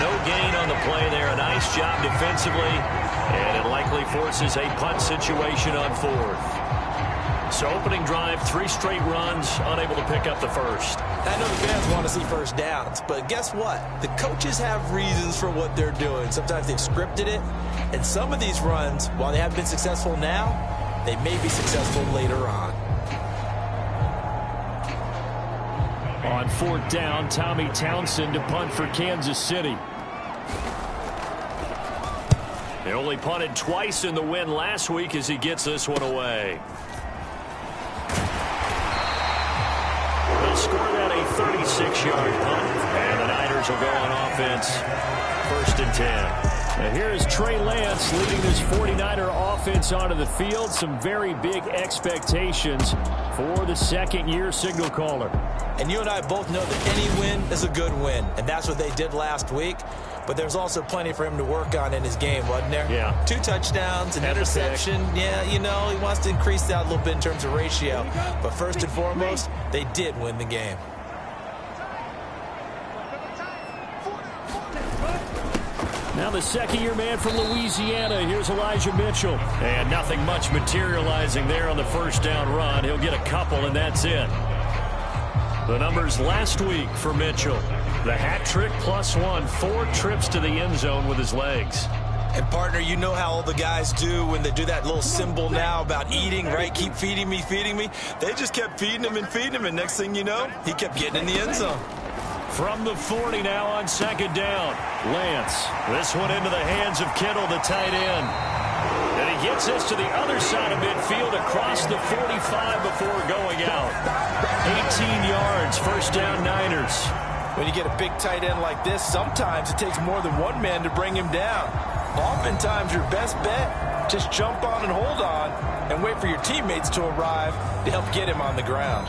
No gain on the play there. A nice job defensively, and it likely forces a punt situation on fourth. So opening drive, 3 straight runs, unable to pick up the first. I know the fans want to see first downs, but guess what? The coaches have reasons for what they're doing. Sometimes they've scripted it, and some of these runs, while they haven't been successful now, they may be successful later on. On 4th down, Tommy Townsend to punt for Kansas City. They only punted twice in the win last week as he gets this one away. They'll score that a 36-yard punt, and the Niners will go on offense, 1st and 10. Now here's Trey Lance leading this 49er offense onto the field. Some very big expectations for the second-year signal caller. And you and I both know that any win is a good win, and that's what they did last week. But there's also plenty for him to work on in his game, wasn't there? Yeah. 2 touchdowns, an interception. Yeah, you know, he wants to increase that a little bit in terms of ratio. But first and foremost, they did win the game. Now the second-year man from Louisiana. Here's Elijah Mitchell. And nothing much materializing there on the first down run. He'll get a couple, and that's it. The numbers last week for Mitchell. The hat trick +1, 4 trips to the end zone with his legs. And, partner, you know how all the guys do when they do that little symbol now about eating, right? Keep feeding me, feeding me. They just kept feeding him and feeding him, and next thing you know, he kept getting in the end zone. From the 40 now on 2nd down. Lance. This one into the hands of Kittle, the tight end. And he gets this to the other side of midfield across the 45 before going out. 18 yards, 1st down Niners. When you get a big tight end like this, sometimes it takes more than one man to bring him down. Oftentimes, your best bet, just jump on and hold on and wait for your teammates to arrive to help get him on the ground.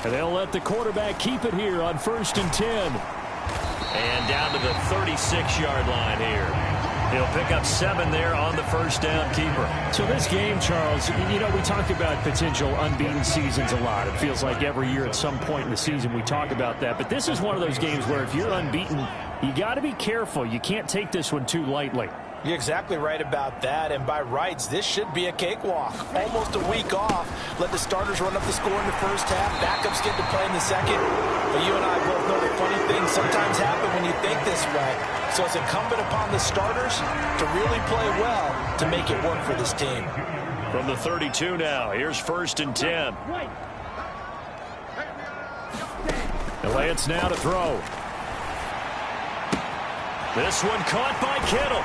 And they'll let the quarterback keep it here on 1st and 10. And down to the 36-yard line here. He'll pick up 7 there on the 1st down keeper. So this game, Charles, you know, we talk about potential unbeaten seasons a lot. It feels like every year at some point in the season we talk about that. But this is one of those games where if you're unbeaten, you got to be careful. You can't take this one too lightly. You're exactly right about that, and by rights, this should be a cakewalk. Almost a week off. Let the starters run up the score in the first half. Backups get to play in the second. But you and I both know that funny things sometimes happen when you think this way. So it's incumbent upon the starters to really play well to make it work for this team. From the 32 now, here's 1st and 10. Lance now to throw. This one caught by Kittle.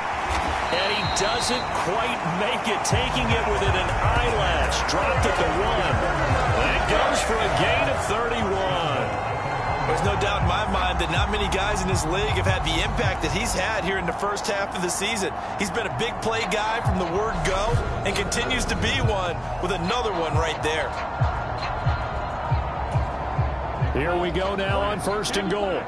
And he doesn't quite make it, taking it within an eyelash. Dropped at the 1. That goes for a gain of 31. There's no doubt in my mind that not many guys in this league have had the impact that he's had here in the first half of the season. He's been a big play guy from the word go and continues to be one with another one right there. Here we go now on 1st and goal.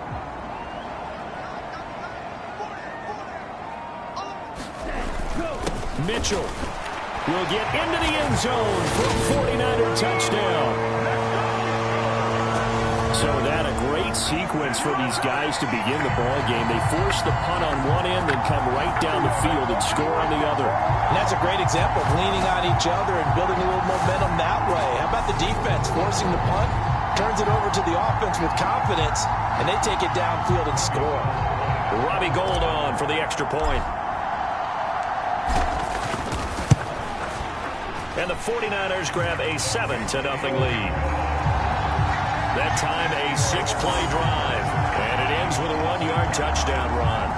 Mitchell will get into the end zone for a 49er touchdown. So that a great sequence for these guys to begin the ball game. They force the punt on one end and come right down the field and score on the other. And that's a great example of leaning on each other and building a little momentum that way. How about the defense forcing the punt? Turns it over to the offense with confidence, and they take it downfield and score. Robbie Gould on for the extra point. And the 49ers grab a 7-0 lead. That time a 6-play drive. And it ends with a 1-yard touchdown run.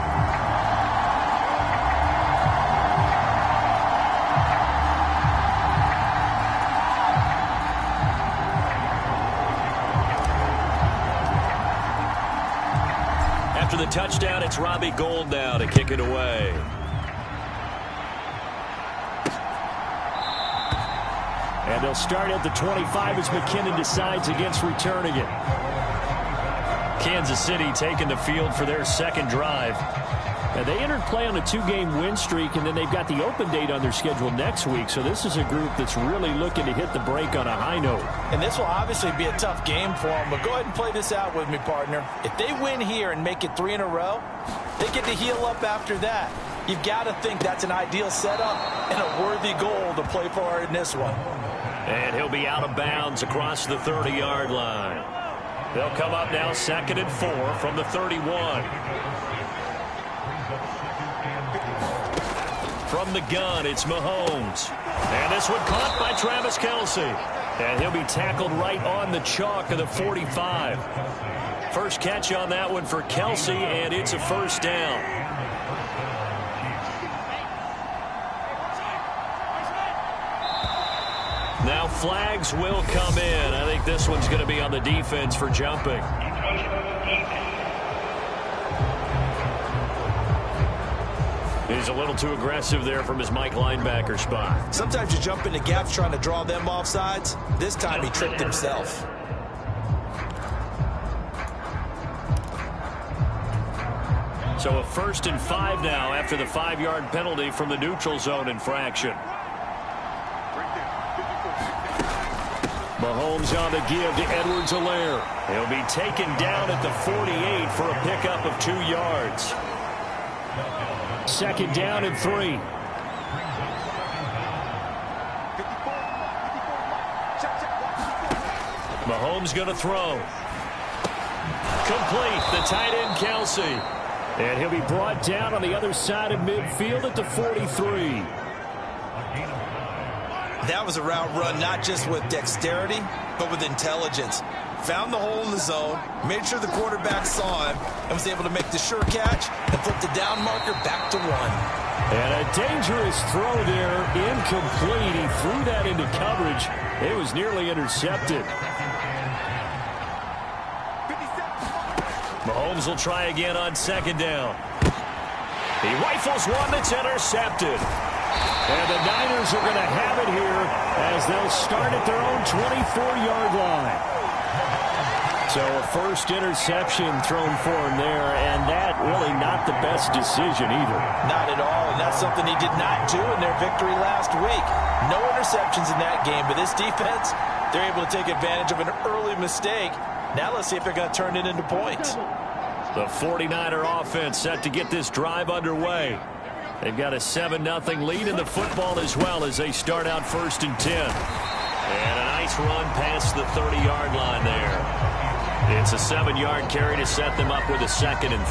After the touchdown, it's Robbie Gould now to kick it away. And they'll start at the 25 as McKinnon decides against returning it. Kansas City taking the field for their second drive. And they entered play on a 2-game win streak, and then they've got the open date on their schedule next week. So this is a group that's really looking to hit the break on a high note. And this will obviously be a tough game for them, but go ahead and play this out with me, partner. If they win here and make it 3 in a row, they get to heal up after that. You've got to think that's an ideal setup and a worthy goal to play for in this one. And he'll be out of bounds across the 30-yard line. They'll come up now 2nd and 4 from the 31. From the gun, it's Mahomes. And this one caught by Travis Kelce. And he'll be tackled right on the chalk of the 45. First catch on that one for Kelce, and it's a first down. Now flags will come in. I think this one's going to be on the defense for jumping. He's a little too aggressive there from his Mike linebacker spot. Sometimes you jump into gaps trying to draw them off sides. This time he tricked himself. So a 1st and 5 now after the 5-yard penalty from the neutral zone infraction. Mahomes on the give to Edwards-Helaire. He'll be taken down at the 48 for a pickup of 2 yards. 2nd down and 3. Mahomes going to throw. Complete. The tight end, Kelce. And he'll be brought down on the other side of midfield at the 43. That was a route run not just with dexterity, but with intelligence. Found the hole in the zone, made sure the quarterback saw him, and was able to make the sure catch and flip the down marker back to 1. And a dangerous throw there, incomplete. He threw that into coverage. It was nearly intercepted. Mahomes will try again on 2nd down. He rifles one that's intercepted. And the Niners are going to have it here as they'll start at their own 24-yard line. So a first interception thrown for him there, and that really not the best decision either. Not at all, and that's something he did not do in their victory last week. No interceptions in that game, but this defense, they're able to take advantage of an early mistake. Now let's see if they're going to turn it into points. The 49er offense set to get this drive underway. They've got a 7-0 lead in the football as well as they start out 1st and 10. And a nice run past the 30-yard line there. It's a 7-yard carry to set them up with a 2nd and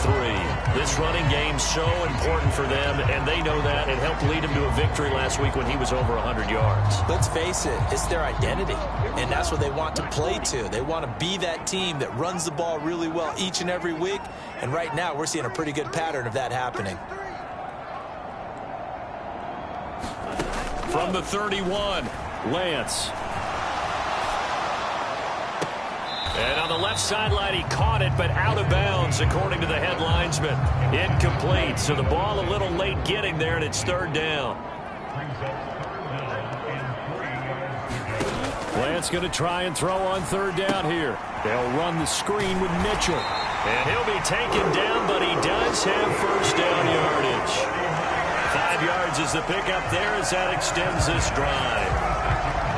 3. This running game's so important for them, and they know that. It helped lead them to a victory last week when he was over 100 yards. Let's face it, it's their identity, and that's what they want to play to. They want to be that team that runs the ball really well each and every week, and right now we're seeing a pretty good pattern of that happening. From the 31, Lance. And on the left sideline, he caught it, but out of bounds, according to the head linesman. Incomplete. So the ball a little late getting there, and it's 3rd down. Lance going to try and throw on 3rd down here. They'll run the screen with Mitchell. And he'll be taken down, but he does have 1st down yardage. 5 yards is the pickup there as that extends this drive.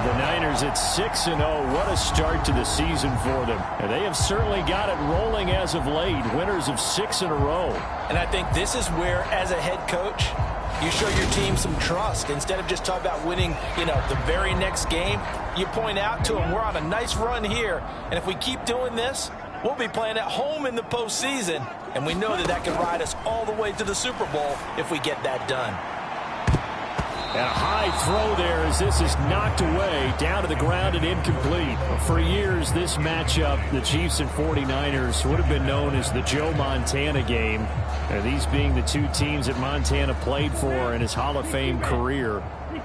The Niners at 6-0. What a start to the season for them. And they have certainly got it rolling as of late. Winners of 6 in a row. And I think this is where, as a head coach, you show your team some trust. Instead of just talking about winning, the very next game, you point out to them, we're on a nice run here. And if we keep doing this, we'll be playing at home in the postseason. And we know that can ride us all the way to the Super Bowl if we get that done. And a high throw there as this is knocked away, down to the ground and incomplete. For years, this matchup, the Chiefs and 49ers, would have been known as the Joe Montana game. And these being the two teams that Montana played for in his Hall of Fame career.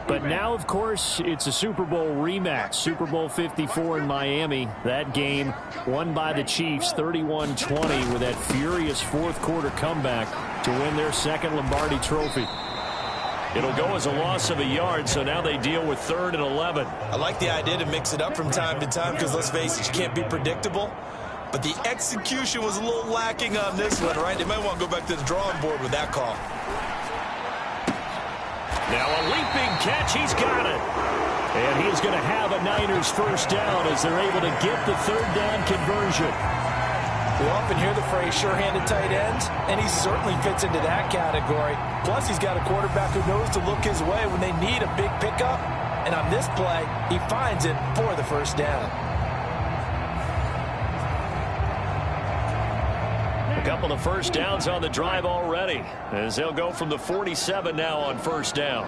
But now, of course, it's a Super Bowl rematch. Super Bowl 54 in Miami. That game won by the Chiefs 31-20 with that furious fourth-quarter comeback to win their 2nd Lombardi trophy. It'll go as a loss of a yard, so now they deal with 3rd and 11. I like the idea to mix it up from time to time because, let's face it, you can't be predictable. but the execution was a little lacking on this one, right? They might want to go back to the drawing board with that call. Now a leaping catch. He's got it. And he's going to have a Niners first down as they're able to get the third down conversion. We often hear the phrase sure-handed tight ends, and he certainly fits into that category. Plus, he's got a quarterback who knows to look his way when they need a big pickup. And on this play, he finds it for the first down. A couple of first downs on the drive already, as they'll go from the 47 now on first down.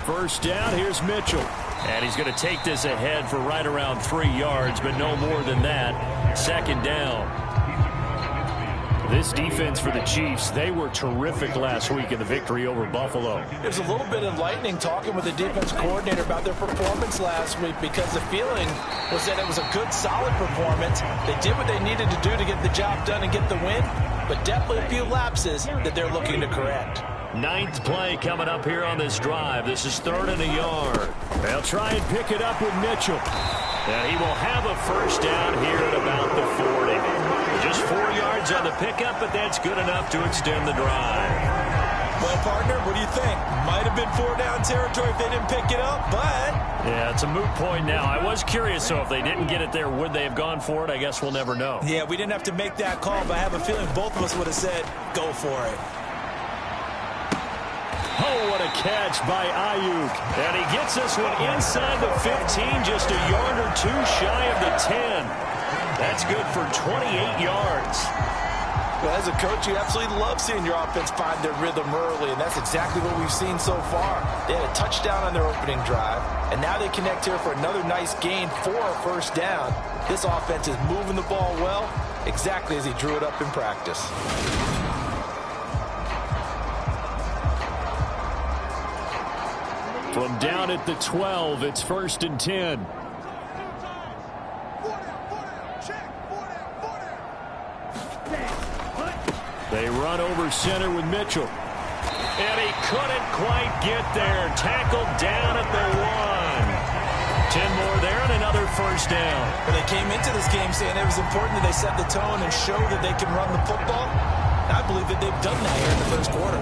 First down, here's Mitchell. And he's going to take this ahead for right around 3 yards, but no more than that. Second down. This defense for the Chiefs, they were terrific last week in the victory over Buffalo. It was a little bit enlightening talking with the defense coordinator about their performance last week, because the feeling was that it was a good, solid performance. They did what they needed to do to get the job done and get the win, but definitely a few lapses that they're looking to correct. Ninth play coming up here on this drive. This is 3rd and a yard. They'll try and pick it up with Mitchell. Now he will have a first down here at about the 40. Just 4 yards on the pickup, but that's good enough to extend the drive. Well, partner, what do you think? Might have been 4-down territory if they didn't pick it up, but... Yeah, it's a moot point now. I was curious, so if they didn't get it there, would they have gone for it? I guess we'll never know. Yeah, we didn't have to make that call, but I have a feeling both of us would have said, go for it. Oh, what a catch by Ayuk. And he gets this one inside the 15, just a yard or two shy of the 10. That's good for 28 yards. Well, as a coach, you absolutely love seeing your offense find their rhythm early, and that's exactly what we've seen so far. They had a touchdown on their opening drive, and now they connect here for another nice gain for a first down. This offense is moving the ball well, exactly as he drew it up in practice. From down at the 12, it's 1st and 10. They run over center with Mitchell. And he couldn't quite get there. Tackled down at the 1. 10 more there and another first down. Well, they came into this game saying it was important that they set the tone and show that they can run the football. I believe that they've done that here in the first quarter.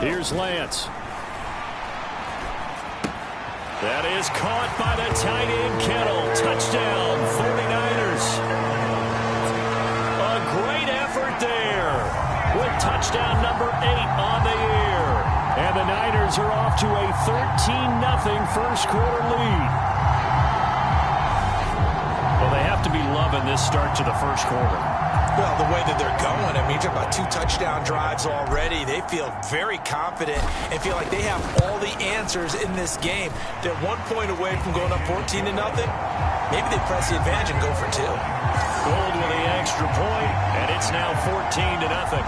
Here's Lance. That is caught by the tight end Kittle. Touchdown, 49ers. A great effort there with touchdown number 8 on the year. And the Niners are off to a 13-0 first quarter lead. Well, they have to be loving this start to the first quarter. Well, the way that they're going, I mean, you talk about 2 touchdown drives already. They feel very confident and feel like they have all the answers in this game. They're 1 point away from going up 14-0. Maybe they press the advantage and go for 2. Gold with the extra point, and it's now 14-0.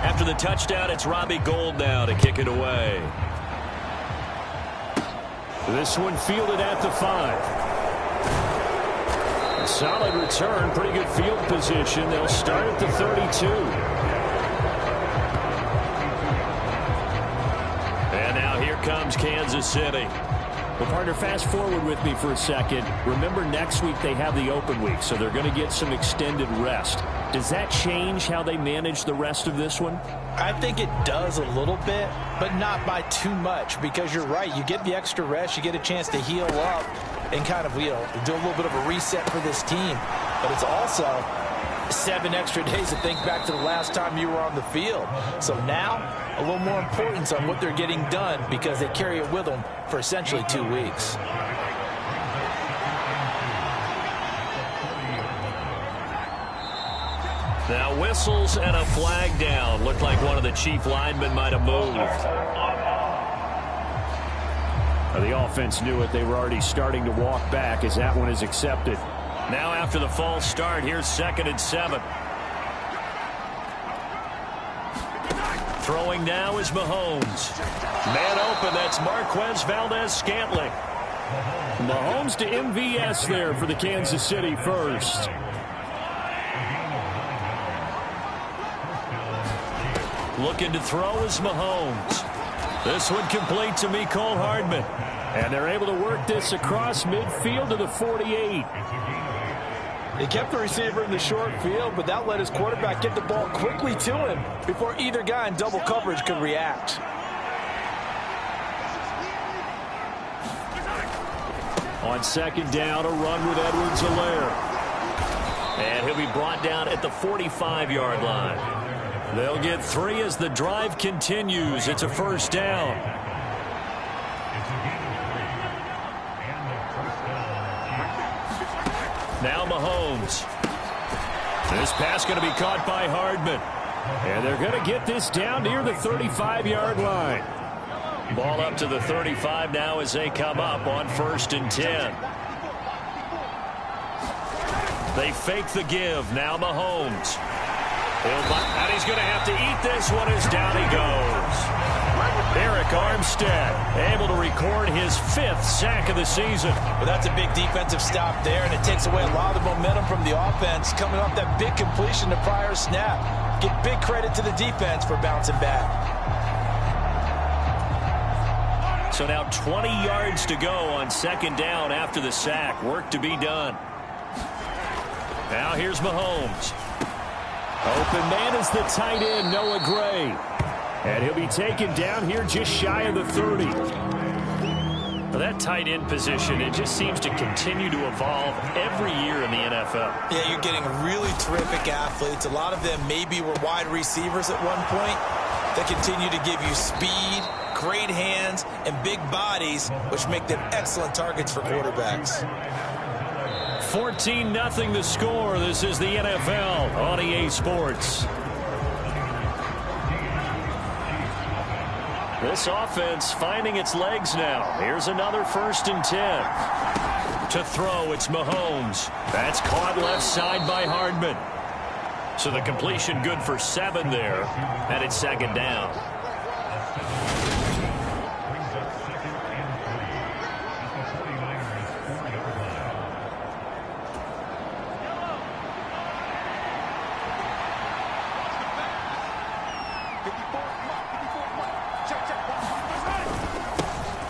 After the touchdown, it's Robbie Gould now to kick it away. This one fielded at the 5. A solid return, pretty good field position. They'll start at the 32. And now here comes Kansas City. Well, partner, fast forward with me for a second. Remember, next week they have the open week, so they're going to get some extended rest. Does that change how they manage the rest of this one? I think it does a little bit, but not by too much, because you're right. You get the extra rest, you get a chance to heal up and kind of, do a little bit of a reset for this team. But it's also 7 extra days to think back to the last time you were on the field. So now, a little more importance on what they're getting done, because they carry it with them for essentially 2 weeks. Now whistles and a flag down. Looked like one of the chief linemen might have moved. The offense knew it. They were already starting to walk back as that one is accepted. Now after the false start, here's 2nd and 7. Throwing now is Mahomes. Man open, that's Marquez Valdez-Scantling. Mahomes to MVS there for the Kansas City first. Looking to throw is Mahomes. This one complete to Mecole Hardman. And they're able to work this across midfield to the 48. They kept the receiver in the short field, but that let his quarterback get the ball quickly to him before either guy in double coverage could react. On 2nd down, a run with Edwards-Helaire. And he'll be brought down at the 45-yard line. They'll get 3 as the drive continues. It's a 1st down. Now Mahomes. This pass going to be caught by Hardman. And they're going to get this down near the 35-yard line. Ball up to the 35 now as they come up on 1st and 10. They fake the give. Now Mahomes. And he's going to have to eat this one as down he goes. Eric Armstead able to record his 5th sack of the season. Well, that's a big defensive stop there, and it takes away a lot of the momentum from the offense coming off that big completion the prior snap. Give big credit to the defense for bouncing back. So now 20 yards to go on 2nd down after the sack. Work to be done. Now here's Mahomes. Open man is the tight end, Noah Gray. And he'll be taken down here just shy of the 30. Well, that tight end position, it just seems to continue to evolve every year in the NFL. Yeah, you're getting really terrific athletes. A lot of them maybe were wide receivers at one point. They continue to give you speed, great hands, and big bodies, which make them excellent targets for quarterbacks. 14-0 the score. This is the NFL on EA Sports. This offense finding its legs now. Here's another 1st and 10. To throw, it's Mahomes. That's caught left side by Hardman. So the completion good for 7 there. And it's 2nd down.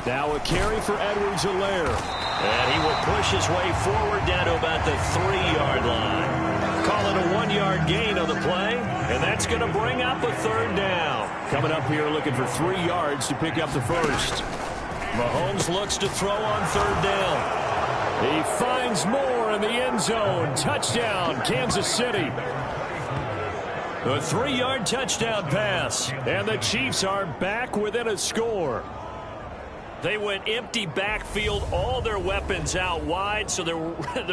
Now a carry for Edwards-Helaire. And he will push his way forward down to about the 3-yard line. Call it a 1-yard gain on the play. And that's going to bring up a 3rd down. Coming up here looking for 3 yards to pick up the first. Mahomes looks to throw on 3rd down. He finds more in the end zone. Touchdown, Kansas City. A 3-yard touchdown pass. And the Chiefs are back within a score. They went empty backfield, all their weapons out wide, so there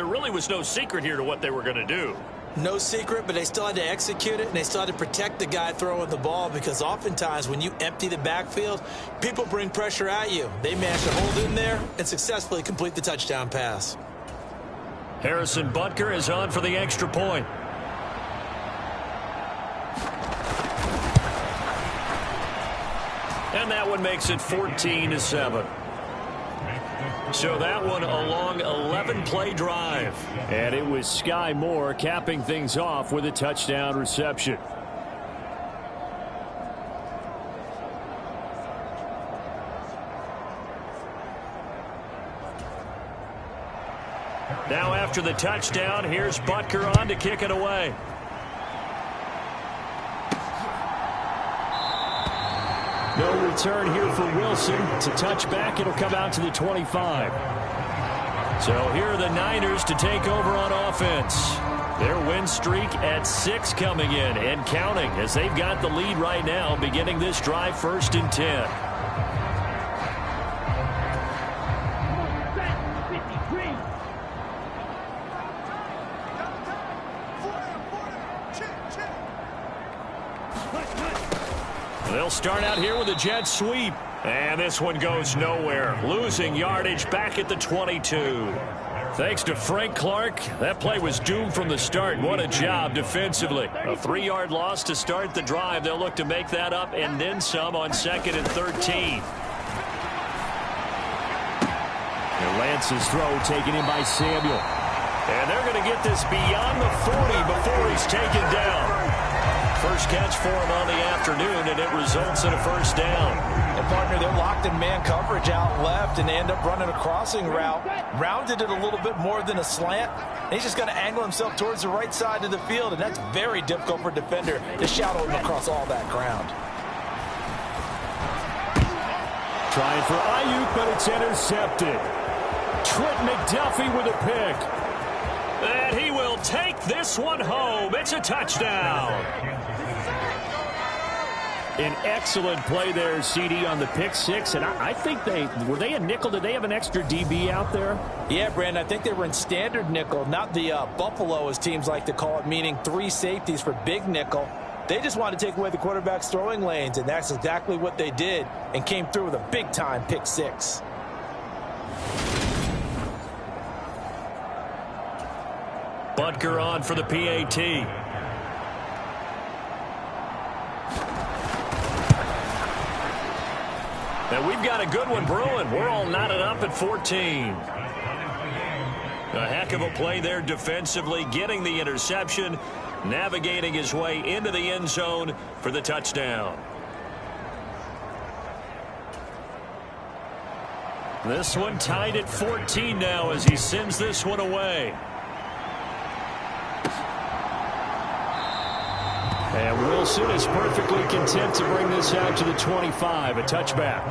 really was no secret here to what they were going to do. No secret, but they still had to execute it, and they still had to protect the guy throwing the ball, because oftentimes when you empty the backfield, people bring pressure at you. They managed to hold in there and successfully complete the touchdown pass. Harrison Butker is on for the extra point. And that one makes it 14-7. So that one a long 11-play drive. And it was Sky Moore capping things off with a touchdown reception. Now after the touchdown, here's Butker on to kick it away. No return here for Wilson. To touch back, it'll come out to the 25. So here are the Niners to take over on offense. Their win streak at 6 coming in and counting as they've got the lead right now beginning this drive 1st and 10. They'll start out here with a jet sweep. And this one goes nowhere. Losing yardage back at the 22. Thanks to Frank Clark, that play was doomed from the start. What a job defensively. A 3-yard loss to start the drive. They'll look to make that up and then some on 2nd and 13. And Lance's throw taken in by Samuel. And they're going to get this beyond the 40 before he's taken down. First catch for him on the afternoon, and it results in a first down. And, partner, they're locked in man coverage out left, and they end up running a crossing route. Rounded it a little bit more than a slant. And he's just going to angle himself towards the right side of the field, and that's very difficult for a defender to shadow him across all that ground. Trying for Ayuk, but it's intercepted. Trent McDuffie with a pick. And he will take this one home. It's a touchdown. An excellent play there, CD, on the pick six. And I think were they a nickel? Did they have an extra DB out there? Yeah, Brandon, I think they were in standard nickel, not the Buffalo, as teams like to call it, meaning 3 safeties for big nickel. They just wanted to take away the quarterback's throwing lanes, and that's exactly what they did and came through with a big-time pick six. Butker on for the PAT. And we've got a good one brewing. We're all knotted up at 14. A heck of a play there defensively, getting the interception, navigating his way into the end zone for the touchdown. This one tied at 14 now as he sends this one away. And Wilson is perfectly content to bring this out to the 25, a touchback.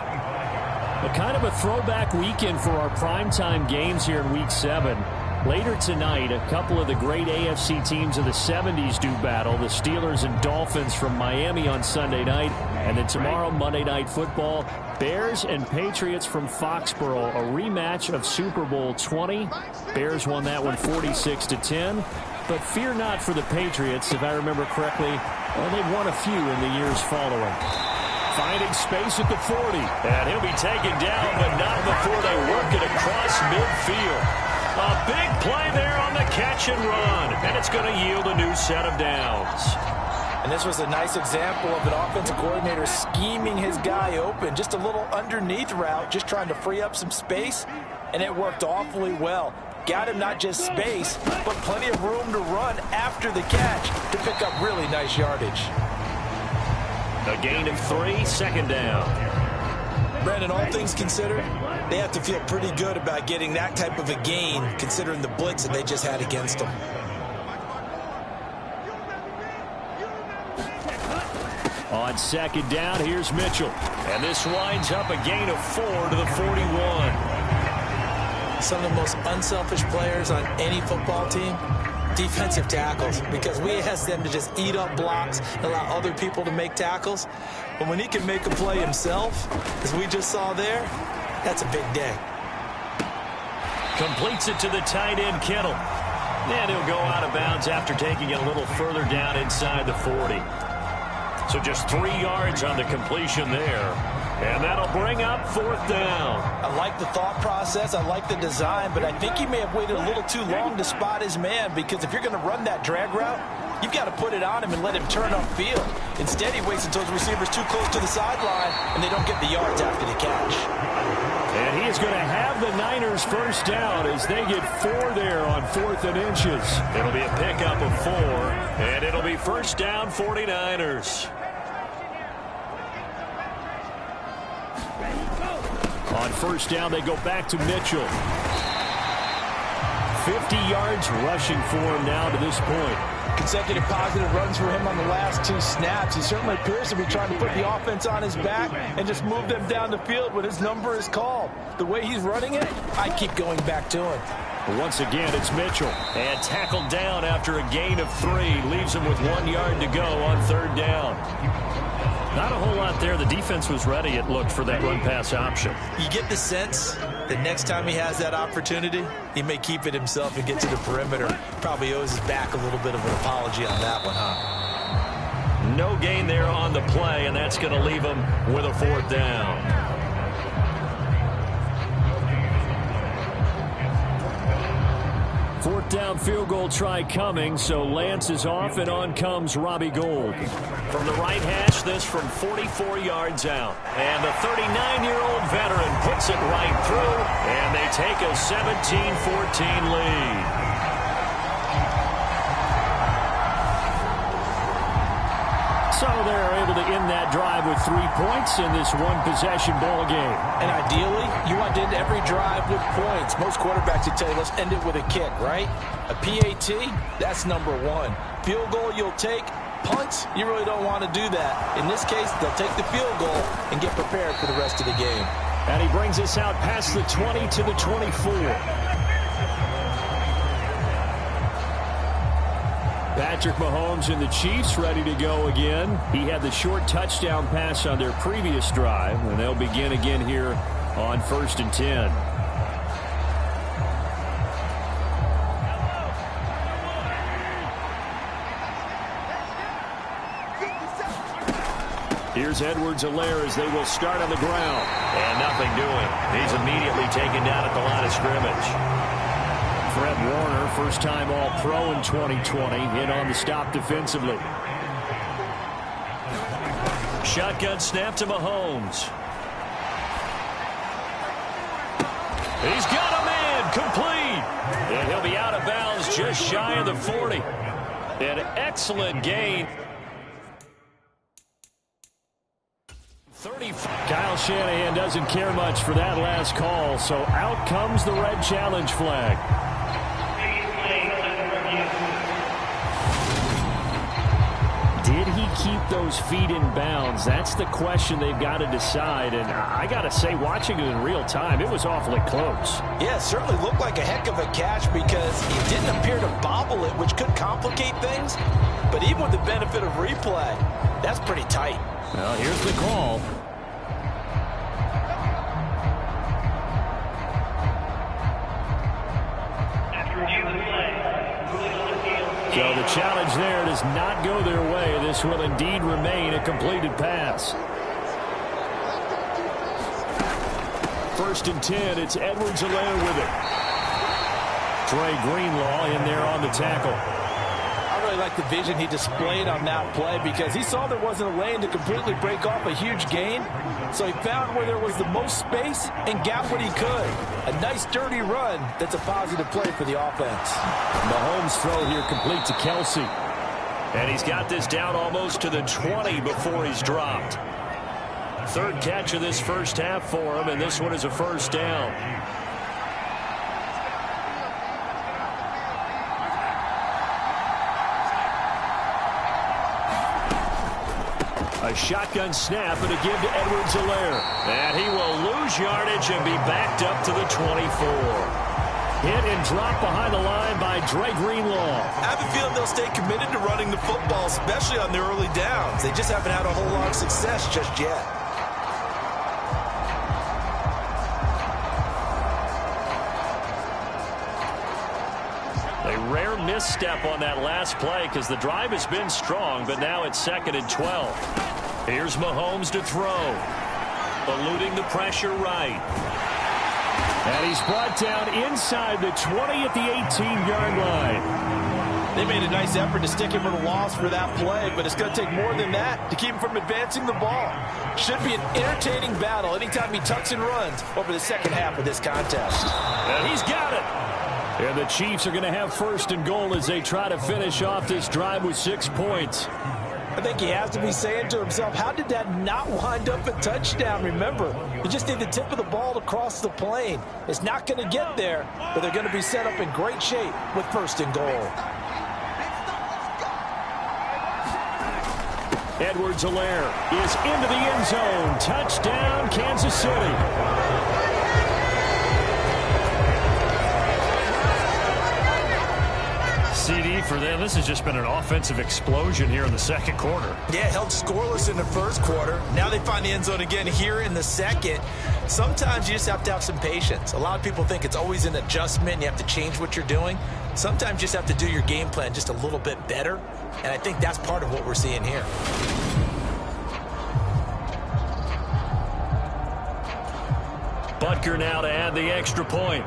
A kind of a throwback weekend for our primetime games here in Week 7. Later tonight, a couple of the great AFC teams of the 70s do battle. The Steelers and Dolphins from Miami on Sunday night. And then tomorrow, Monday Night Football, Bears and Patriots from Foxborough. A rematch of Super Bowl 20. Bears won that one 46-10. But fear not for the Patriots, if I remember correctly. Well, they've won a few in the years following. Finding space at the 40. And he'll be taken down, but not before they work it across midfield. A big play there on the catch and run. And it's going to yield a new set of downs. And this was a nice example of an offensive coordinator scheming his guy open. Just a little underneath route, just trying to free up some space. And it worked awfully well. Got him not just space, but plenty of room to run after the catch to pick up really nice yardage. A gain of 3, 2nd down. Brandon, all things considered, they have to feel pretty good about getting that type of a gain, considering the blitz that they just had against them. On 2nd down, here's Mitchell. And this winds up a gain of 4 to the 41. Some of the most unselfish players on any football team, defensive tackles, because we ask them to just eat up blocks and allow other people to make tackles. But when he can make a play himself, as we just saw there, that's a big day. Completes it to the tight end, Kittle. And he'll go out of bounds after taking it a little further down inside the 40. So just 3 yards on the completion there. And that'll bring up 4th down. I like the thought process. I like the design. But I think he may have waited a little too long to spot his man, because if you're going to run that drag route, you've got to put it on him and let him turn upfield. Instead, he waits until his receiver's too close to the sideline, and they don't get the yards after the catch. And he is going to have the Niners first down as they get 4 there on 4th and inches. It'll be a pickup of 4, and it'll be first down 49ers. On 1st down, they go back to Mitchell. 50 yards rushing for him now to this point. Consecutive positive runs for him on the last 2 snaps. He certainly appears to be trying to put the offense on his back and just move them down the field when his number is called. The way he's running it, I keep going back to him. But once again, it's Mitchell. And tackled down after a gain of 3. Leaves him with 1 yard to go on 3rd down. Not a whole lot there. The defense was ready, it looked, for that run-pass option. You get the sense that next time he has that opportunity, he may keep it himself and get to the perimeter. Probably owes his back a little bit of an apology on that one, huh? No gain there on the play, and that's going to leave him with a 4th down. Fourth down field goal try coming, so Lance is off, and on comes Robbie Gould. From the right hash, this from 44 yards out. And the 39-year-old veteran puts it right through, and they take a 17-14 lead. So they're able to end that drive with 3 points in this one-possession ball game. And ideally, you want to end every drive with points. Most quarterbacks would tell you, let's end it with a kick, right? A PAT, that's number one. Field goal you'll take. Punts, you really don't want to do that. In this case, they'll take the field goal and get prepared for the rest of the game. And he brings us out past the 20 to the 24. Patrick Mahomes and the Chiefs ready to go again. He had the short touchdown pass on their previous drive, and they'll begin again here on 1st and 10. Here's Edwards-Helaire as they will start on the ground. And nothing doing. He's immediately taken down at the line of scrimmage. Fred Warner, first-time All-Pro in 2020, in on the stop defensively. Shotgun snap to Mahomes. He's got a man, complete. And he'll be out of bounds just shy of the 40. An excellent gain. 30. Kyle Shanahan doesn't care much for that last call, so out comes the red challenge flag. Did he keep those feet in bounds? That's the question they've got to decide. And I got to say, watching it in real time, it was awfully close. Yeah, it certainly looked like a heck of a catch because he didn't appear to bobble it, which could complicate things. But even with the benefit of replay, that's pretty tight. Well, here's the call. So the challenge there does not go their way. This will indeed remain a completed pass. 1st and 10. It's Edwards-Helaire with it. Trey Greenlaw in there on the tackle. I really like the vision he displayed on that play because he saw there wasn't a lane to completely break off a huge gain. So he found where there was the most space and got what he could. A nice dirty run that's a positive play for the offense. Mahomes' throw here complete to Kelsey. And he's got this down almost to the 20 before he's dropped. Third catch of this first half for him, and this one is a first down. A shotgun snap and a give to Edwards-Helaire. And he will lose yardage and be backed up to the 24. Hit and drop behind the line by Trey Greenlaw. I have a feeling they'll stay committed to running the football, especially on their early downs. They just haven't had a whole lot of success just yet. A rare misstep on that last play because the drive has been strong, but now it's 2nd and 12. Here's Mahomes to throw. Eluding the pressure right. And he's brought down inside the 20 at the 18-yard line. They made a nice effort to stick him with a loss for that play, but it's going to take more than that to keep him from advancing the ball. Should be an entertaining battle anytime he tucks and runs over the second half of this contest. And he's got it. And the Chiefs are going to have 1st and goal as they try to finish off this drive with 6 points. I think he has to be saying to himself, how did that not wind up a touchdown? Remember, you just need the tip of the ball to cross the plane. It's not going to get there, but they're going to be set up in great shape with 1st and goal. Edwards-Helaire is into the end zone. Touchdown, Kansas City. CD for them. This has just been an offensive explosion here in the second quarter. Yeah, held scoreless in the first quarter. Now they find the end zone again here in the second. Sometimes you just have to have some patience. A lot of people think it's always an adjustment. You have to change what you're doing. Sometimes you just have to do your game plan just a little bit better. And I think that's part of what we're seeing here. Butker now to add the extra point.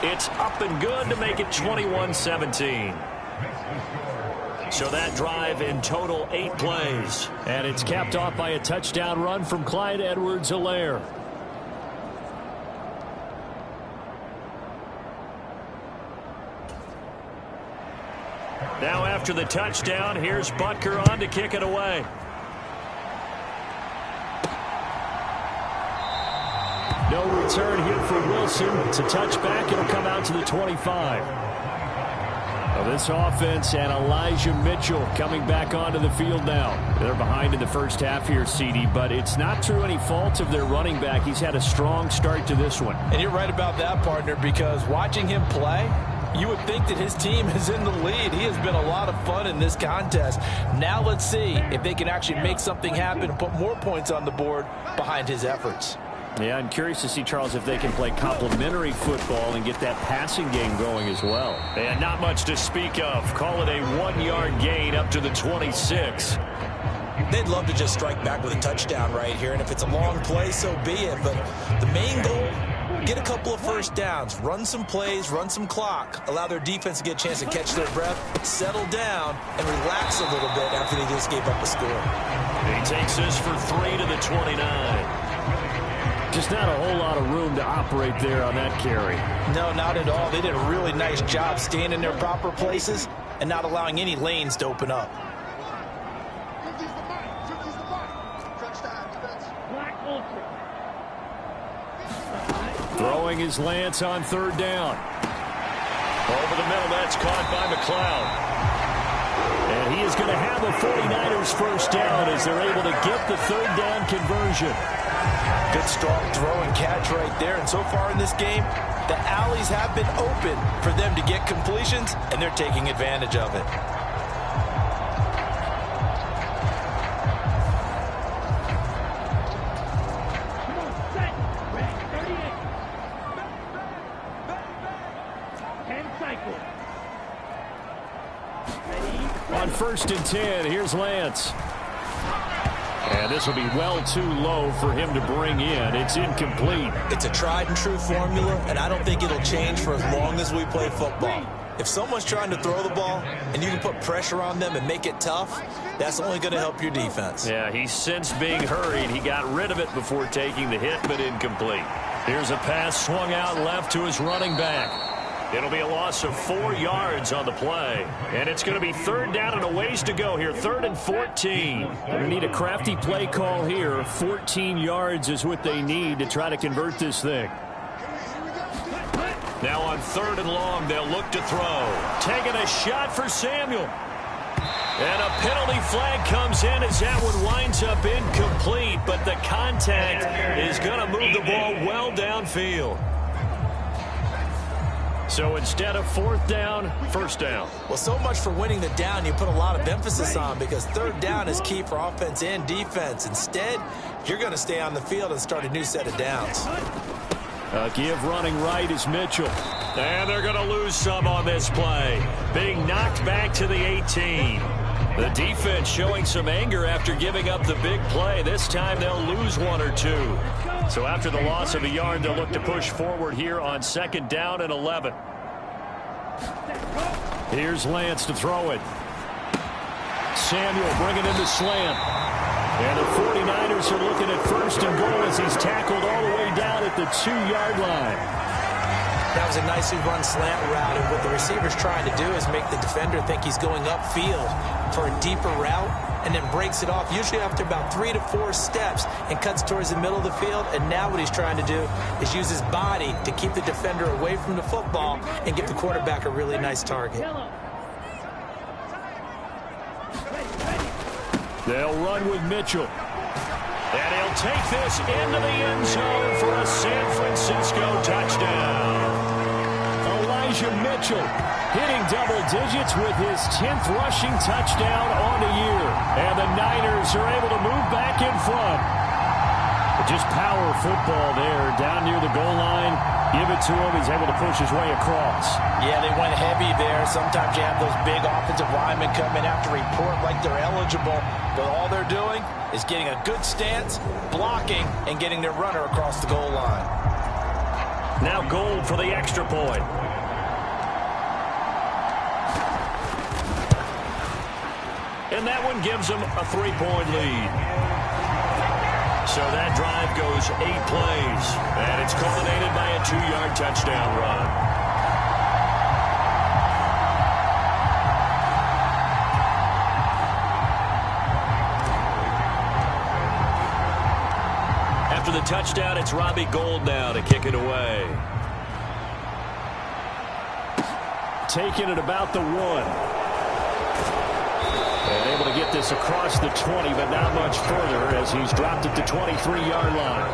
It's up and good to make it 21-17. So that drive in total 8 plays. And it's capped off by a touchdown run from Clyde Edwards-Helaire. Now after the touchdown, here's Butker on to kick it away. No return here for Wilson. It's a touchback. It'll come out to the 25. Well, this offense and Elijah Mitchell coming back onto the field now. They're behind in the first half here, CD, but it's not through any fault of their running back. He's had a strong start to this one. And you're right about that, partner, because watching him play, you would think that his team is in the lead. He has been a lot of fun in this contest. Now let's see if they can actually make something happen and put more points on the board behind his efforts. Yeah, I'm curious to see, Charles, if they can play complementary football and get that passing game going as well. And not much to speak of. Call it a 1-yard gain up to the 26. They'd love to just strike back with a touchdown right here, and if it's a long play, so be it. But the main goal, get a couple of first downs, run some plays, run some clock, allow their defense to get a chance to catch their breath, settle down, and relax a little bit after they just gave up a score. He takes this for 3 to the 29. Just not a whole lot of room to operate there on that carry. No, not at all. They did a really nice job staying in their proper places and not allowing any lanes to open up. Throwing is Lance on 3rd down. Over the middle, that's caught by McLeod. And he is going to have a 49ers first down as they're able to get the 3rd down conversion. Good strong throw and catch right there. And so far in this game, the alleys have been open for them to get completions, and they're taking advantage of it. On 1st and 10, here's Lance. And this will be well too low for him to bring in. It's incomplete. It's a tried and true formula, and I don't think it'll change for as long as we play football. If someone's trying to throw the ball and you can put pressure on them and make it tough, that's only going to help your defense. Yeah, he's since being hurried. He got rid of it before taking the hit, but incomplete. Here's a pass swung out left to his running back. It'll be a loss of 4 yards on the play. And it's going to be 3rd down and a ways to go here. 3rd and 14. They're going to need a crafty play call here. 14 yards is what they need to try to convert this thing. Now on 3rd and long, they'll look to throw. Taking a shot for Samuel. And a penalty flag comes in as that one winds up incomplete. But the contact is going to move the ball well downfield. So instead of 4th down, 1st down. Well, so much for winning the down you put a lot of emphasis on, because 3rd down is key for offense and defense. Instead, you're going to stay on the field and start a new set of downs. Give running right is Mitchell. And they're going to lose some on this play. Being knocked back to the 18. The defense showing some anger after giving up the big play. This time they'll lose 1 or 2. So after the loss of a yard, they'll look to push forward here on 2nd down and 11. Here's Lance to throw it. Samuel bringing in the slant. And the 49ers are looking at 1st and goal as he's tackled all the way down at the 2-yard line. That was a nicely run slant route, and what the receiver's trying to do is make the defender think he's going upfield for a deeper route, and then breaks it off, usually after about 3 to 4 steps, and cuts towards the middle of the field. And now what he's trying to do is use his body to keep the defender away from the football and give the quarterback a really nice target. They'll run with Mitchell. And he'll take this into the end zone for a San Francisco touchdown. Elijah Mitchell hitting double digits with his 10th rushing touchdown on the year. And the Niners are able to move back in front. But just power football there down near the goal line. Give it to him. He's able to push his way across. Yeah, they went heavy there. Sometimes you have those big offensive linemen come in after report like they're eligible. But all they're doing is getting a good stance, blocking, and getting their runner across the goal line. Now Gold for the extra point. And that one gives them a 3-point lead. So that drive goes 8 plays. And it's culminated by a 2-yard touchdown run. After the touchdown, it's Robbie Gould now to kick it away. Taking it about the 1. And able to get this across the 20, but not much further as he's dropped at the 23-yard line.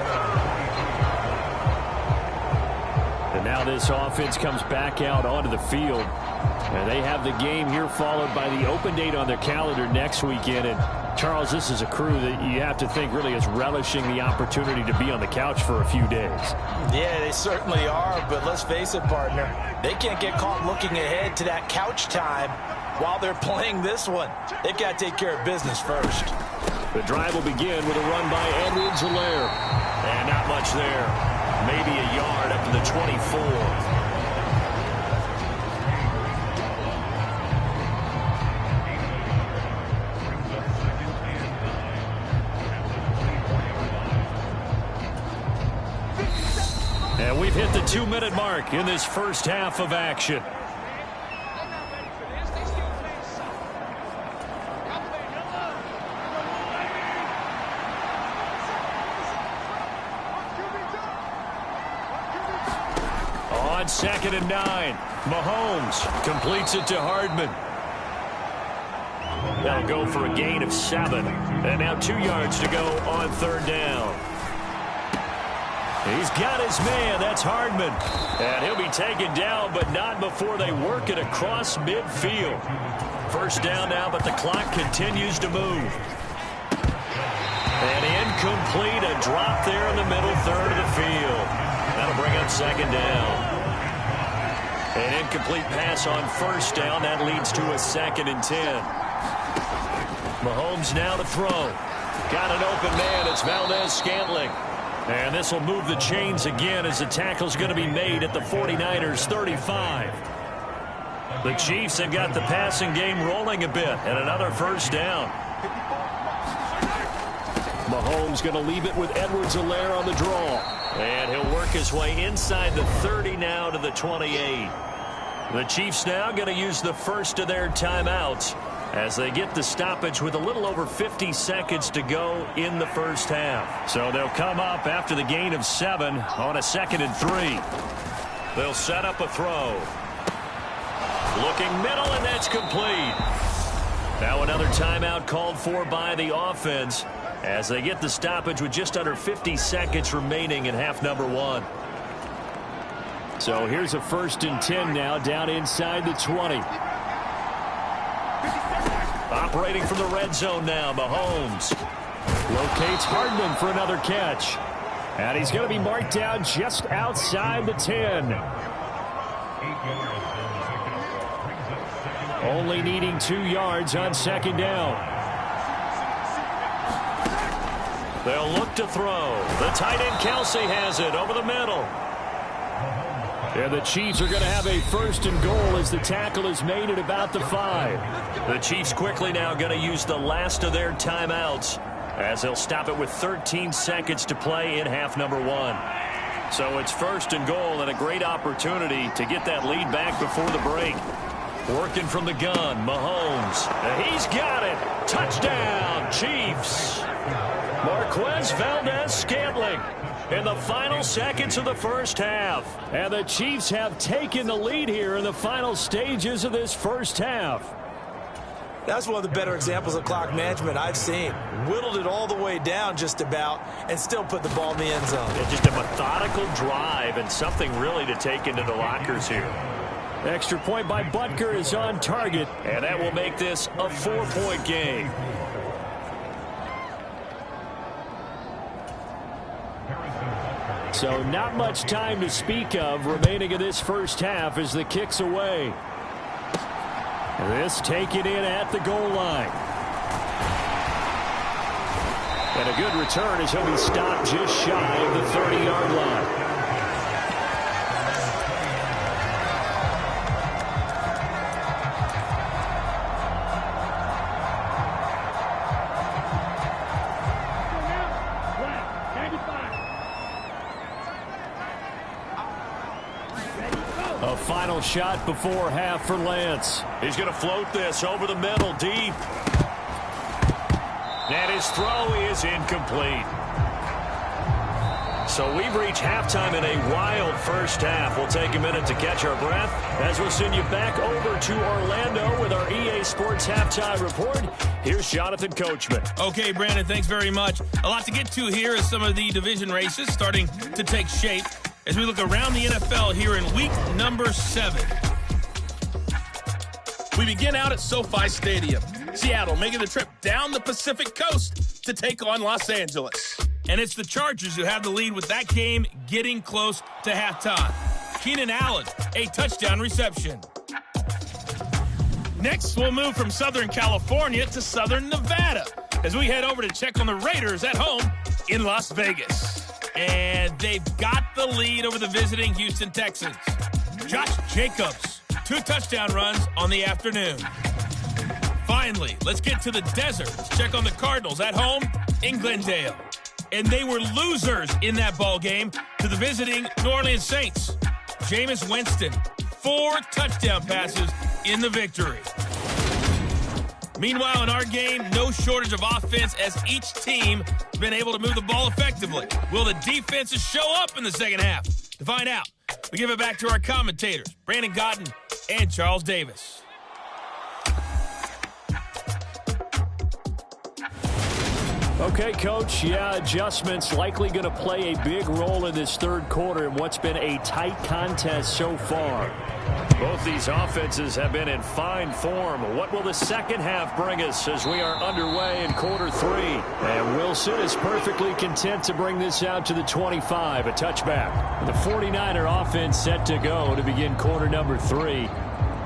And now this offense comes back out onto the field. And they have the game here followed by the open date on their calendar next weekend. And Charles, this is a crew that you have to think really is relishing the opportunity to be on the couch for a few days. Yeah, they certainly are, but let's face it, partner, they can't get caught looking ahead to that couch time while they're playing this one. They've got to take care of business first. The drive will begin with a run by Edwards-Helaire. And not much there. Maybe a yard up to the 24. And we've hit the 2-minute mark in this first half of action. On 2nd and 9, Mahomes completes it to Hardman. They'll go for a gain of 7. And now 2 yards to go on 3rd down. He's got his man. That's Hardman. And he'll be taken down, but not before they work it across midfield. First down now, but the clock continues to move. And incomplete. A drop there in the middle third of the field. That'll bring up 2nd down. An incomplete pass on 1st down. That leads to a 2nd and 10. Mahomes now to throw. Got an open man. It's Valdez-Scantling. And this will move the chains again as the tackle's going to be made at the 49ers 35. The Chiefs have got the passing game rolling a bit, and another 1st down. Mahomes going to leave it with Edwards-Helaire on the draw. And he'll work his way inside the 30 now to the 28. The Chiefs now going to use the first of their timeouts as they get the stoppage with a little over 50 seconds to go in the first half. So they'll come up after the gain of 7 on a 2nd and 3. They'll set up a throw. Looking middle, and that's complete. Now another timeout called for by the offense as they get the stoppage with just under 50 seconds remaining in half number 1. So here's a 1st and 10 now down inside the 20. Operating from the red zone now, Mahomes. Locates Hardman for another catch. And he's going to be marked down just outside the 10. Only needing 2 yards on 2nd down. They'll look to throw. The tight end Kelsey has it over the middle. And the Chiefs are going to have a 1st and goal as the tackle is made at about the 5. The Chiefs quickly now going to use the last of their timeouts as they'll stop it with 13 seconds to play in half number 1. So it's 1st and goal and a great opportunity to get that lead back before the break. Working from the gun, Mahomes. He's got it. Touchdown, Chiefs. Marquez Valdez-Scantling in the final seconds of the first half. And the Chiefs have taken the lead here in the final stages of this first half. That's one of the better examples of clock management I've seen. Whittled it all the way down just about and still put the ball in the end zone. Yeah, just a methodical drive and something really to take into the lockers here. Extra point by Butker is on target. And that will make this a 4-point game. So not much time to speak of remaining in this first half as the kick's away. This taken in at the goal line. And a good return as he'll be stopped just shy of the 30-yard line. A final shot before half for Lance. He's going to float this over the middle, deep. And his throw is incomplete. So we've reached halftime in a wild first half. We'll take a minute to catch our breath as we'll send you back over to Orlando with our EA Sports Halftime Report. Here's Jonathan Coachman. Okay, Brandon, thanks very much. A lot to get to here as some of the division races starting to take shape as we look around the NFL here in week number 7. We begin out at SoFi Stadium. Seattle making the trip down the Pacific Coast to take on Los Angeles. And it's the Chargers who have the lead with that game getting close to halftime. Keenan Allen, a touchdown reception. Next, we'll move from Southern California to Southern Nevada as we head over to check on the Raiders at home in Las Vegas. And they've got the lead over the visiting Houston Texans. Josh Jacobs, 2 touchdown runs on the afternoon. Finally, let's get to the desert. Let's check on the Cardinals at home in Glendale. And they were losers in that ball game to the visiting New Orleans Saints. Jameis Winston, 4 touchdown passes in the victory. Meanwhile, in our game, no shortage of offense as each team has been able to move the ball effectively. Will the defenses show up in the second half? To find out, we give it back to our commentators, Brandon Gotten and Charles Davis. Okay, Coach, adjustments likely going to play a big role in this third quarter in what's been a tight contest so far. Both these offenses have been in fine form. What will the second half bring us as we are underway in quarter 3? And Wilson is perfectly content to bring this out to the 25, a touchback. The 49er offense set to go to begin quarter number 3.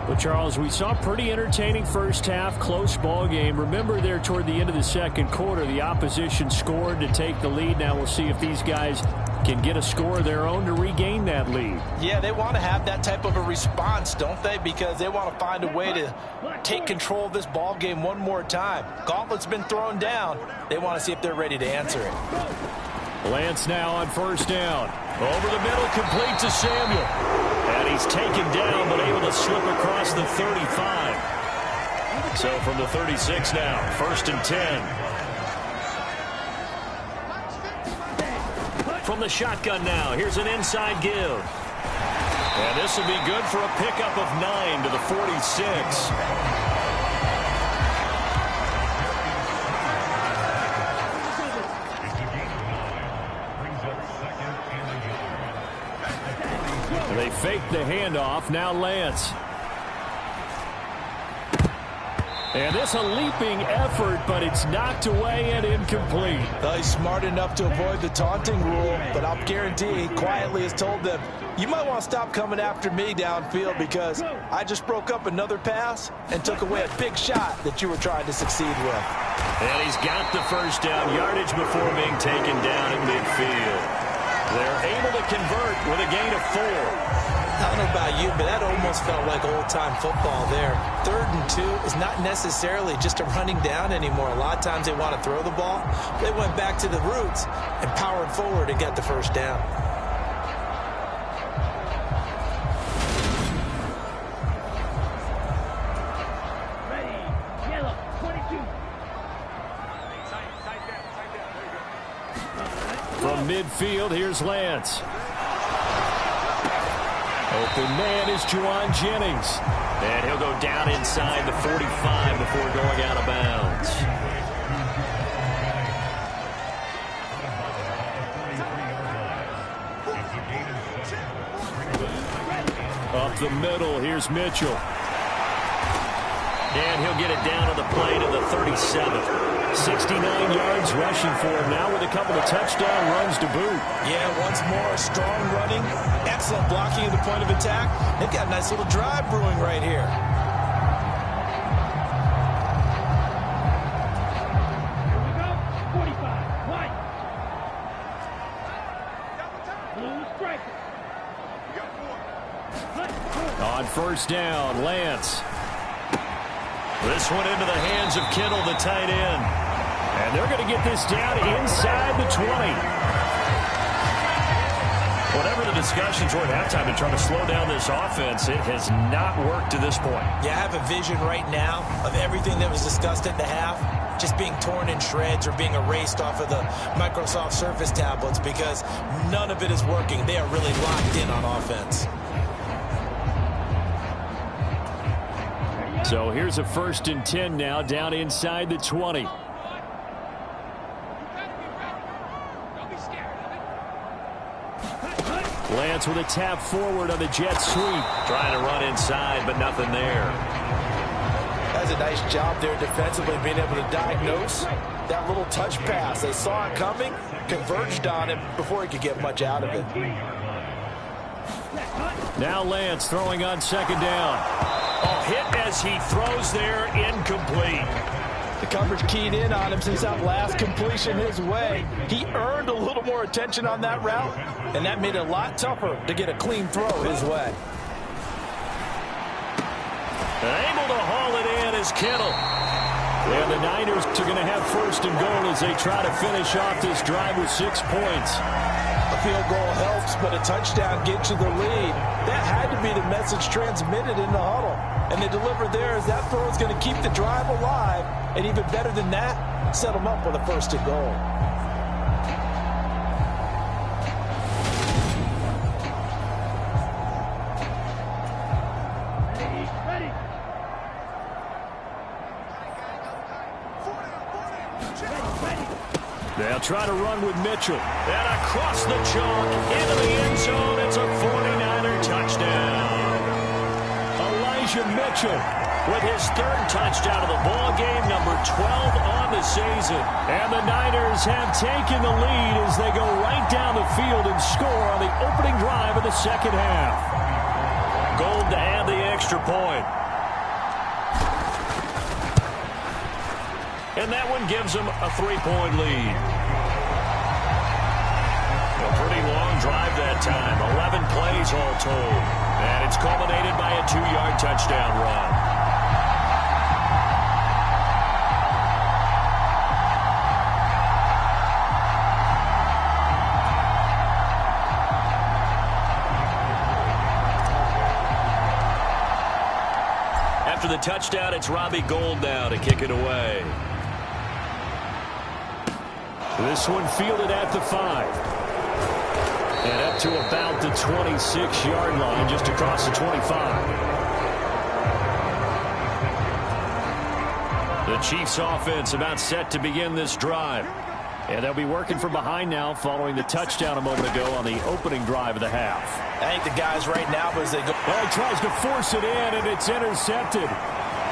But, Charles, we saw a pretty entertaining first half, close ball game. Remember there toward the end of the second quarter, the opposition scored to take the lead. Now we'll see if these guys can get a score of their own to regain that lead. Yeah, they want to have that type of a response, don't they? Because they want to find a way to take control of this ball game one more time. Gauntlet's been thrown down. They want to see if they're ready to answer it. Lance now on first down. Over the middle, complete to Samuel. And he's taken down, but able to slip across the 35. So from the 36 now, 1st and 10. From the shotgun now, here's an inside give. And this will be good for a pickup of 9 to the 46. They fake the handoff. Now Lance. And this a leaping effort, but it's knocked away and incomplete. Well, he's smart enough to avoid the taunting rule, but I'll guarantee he quietly has told them, you might want to stop coming after me downfield because I just broke up another pass and took away a big shot that you were trying to succeed with. And he's got the first down yardage before being taken down in midfield. They're able to convert with a gain of 4. I don't know about you, but that almost felt like old-time football there. 3rd and 2 is not necessarily just a running down anymore. A lot of times they want to throw the ball. They went back to the roots and powered forward to get the first down. From midfield, here's Lance. Open man is Juwan Jennings. And he'll go down inside the 45 before going out of bounds. Up the middle, here's Mitchell. And he'll get it down to the play to the 37. 69 yards rushing for him now with a couple of touchdown runs to boot. Yeah, once more, strong running, excellent blocking at the point of attack. They've got a nice little drive brewing right here. On first down, Lance. This one into the hands of Kittle, the tight end. And they're going to get this down inside the 20. Whatever the discussions were at halftime to try to slow down this offense, it has not worked to this point. Yeah, I have a vision right now of everything that was discussed at the half just being torn in shreds or being erased off of the Microsoft Surface tablets because none of it is working. They are really locked in on offense. So here's a 1st and 10 now, down inside the 20. Lance with a tap forward on the jet sweep. Trying to run inside, but nothing there. That's a nice job there defensively, being able to diagnose that little touch pass. They saw it coming, converged on him before he could get much out of it. Now Lance throwing on 2nd down. Oh, hit as he throws there, incomplete. The coverage keyed in on him since that last completion his way. He earned a little more attention on that route, and that made it a lot tougher to get a clean throw his way. Able to haul it in is Kittle. And the Niners are going to have 1st and goal as they try to finish off this drive with 6 points. A field goal helps, but a touchdown gets you the lead. That had to be the message transmitted in the huddle. And they delivered there as that throw is going to keep the drive alive. And even better than that, set them up with a 1st and goal. They'll try to run with Mitchell. And across the chalk, into the end zone, it's a 49er touchdown. Elijah Mitchell with his 3rd touchdown of the ball game, number 12 on the season. And the Niners have taken the lead as they go right down the field and score on the opening drive of the 2nd half. Gold to add the extra point. And that one gives them a 3-point lead. A pretty long drive that time. 11 plays all told. And it's culminated by a 2-yard touchdown run. After the touchdown, it's Robbie Gould now to kick it away. This one fielded at the 5. And up to about the 26-yard line, just across the 25. The Chiefs offense about set to begin this drive. And they'll be working from behind now following the touchdown a moment ago on the opening drive of the half. I think the guys right now, as they go... Well, he tries to force it in, and it's intercepted.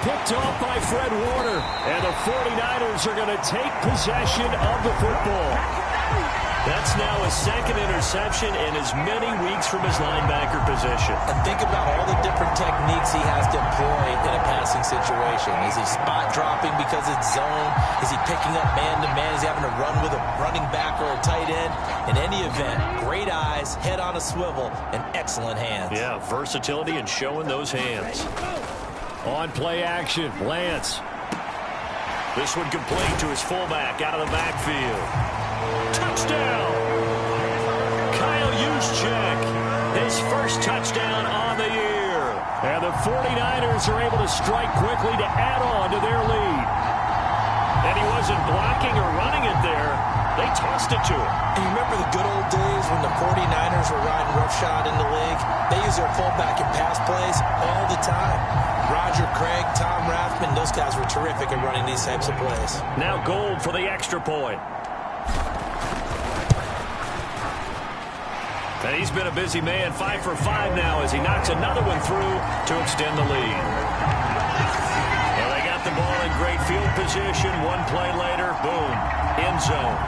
Picked off by Fred Warner. And the 49ers are going to take possession of the football. That's now a 2nd interception in as many weeks from his linebacker position. And think about all the different techniques he has to employ in a passing situation. Is he spot dropping because it's zone? Is he picking up man-to-man? Is he having to run with a running back or a tight end? In any event, great eyes, head on a swivel, and excellent hands. Yeah, versatility and showing those hands. On play action, Lance. This one complete to his fullback out of the backfield. Touchdown! Kyle Juszczyk, his 1st touchdown on the year. And the 49ers are able to strike quickly to add on to their lead. And he wasn't blocking or running it there. They tossed it to him. And you remember the good old days when the 49ers were riding roughshod in the league? They use their fullback in pass plays all the time. Roger Craig, Tom Rathman, those guys were terrific at running these types of plays. Now Gould for the extra point. And he's been a busy man, 5 for 5 now as he knocks another one through to extend the lead. Well, they got the ball in great field position. One play later, boom, end zone.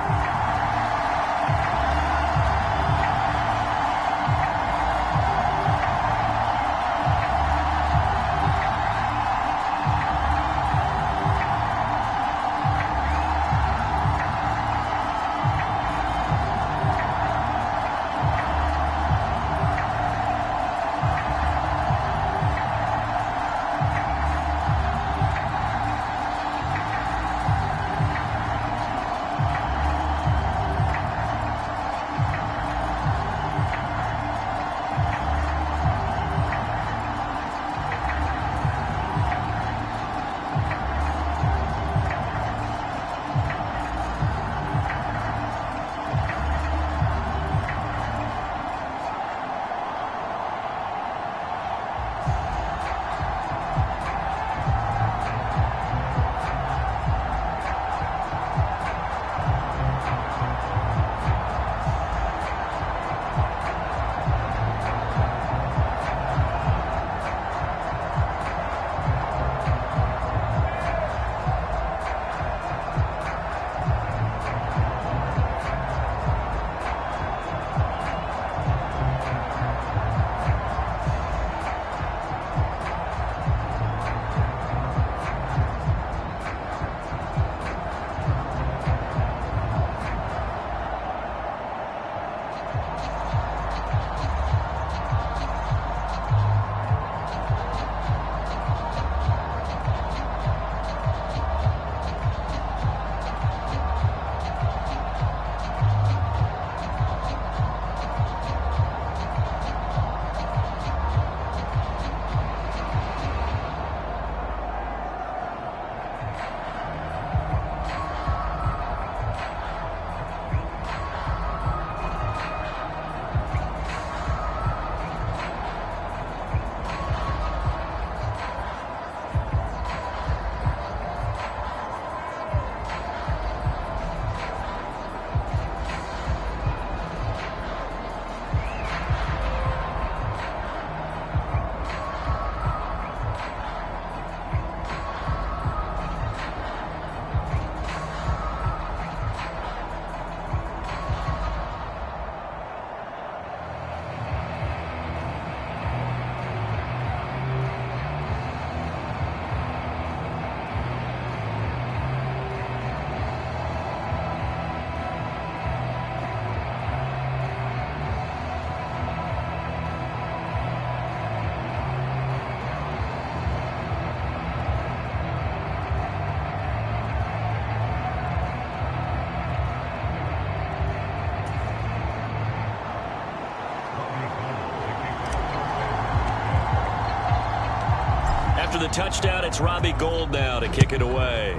after the touchdown, it's Robbie Gould now to kick it away.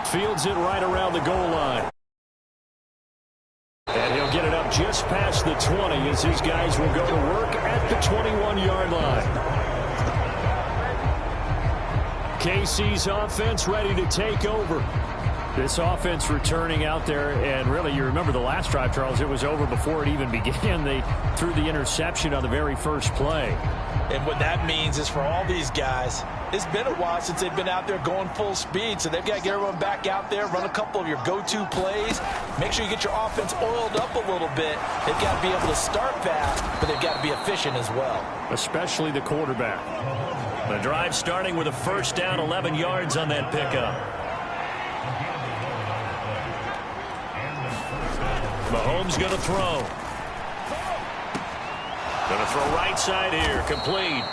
Fields it right around the goal line. And he'll get it up just past the 20 as his guys will go to work at the 21-yard line. KC's offense ready to take over. This offense returning out there, and really, you remember the last drive, Charles, it was over before it even began. They threw the interception on the very first play. And what that means is for all these guys, it's been a while since they've been out there going full speed, so they've got to get everyone back out there, run a couple of your go-to plays, make sure you get your offense oiled up a little bit. They've got to be able to start fast, but they've got to be efficient as well. Especially the quarterback. The drive starting with a first down, 11 yards on that pickup. Mahomes going to throw. Going to throw right side here, complete.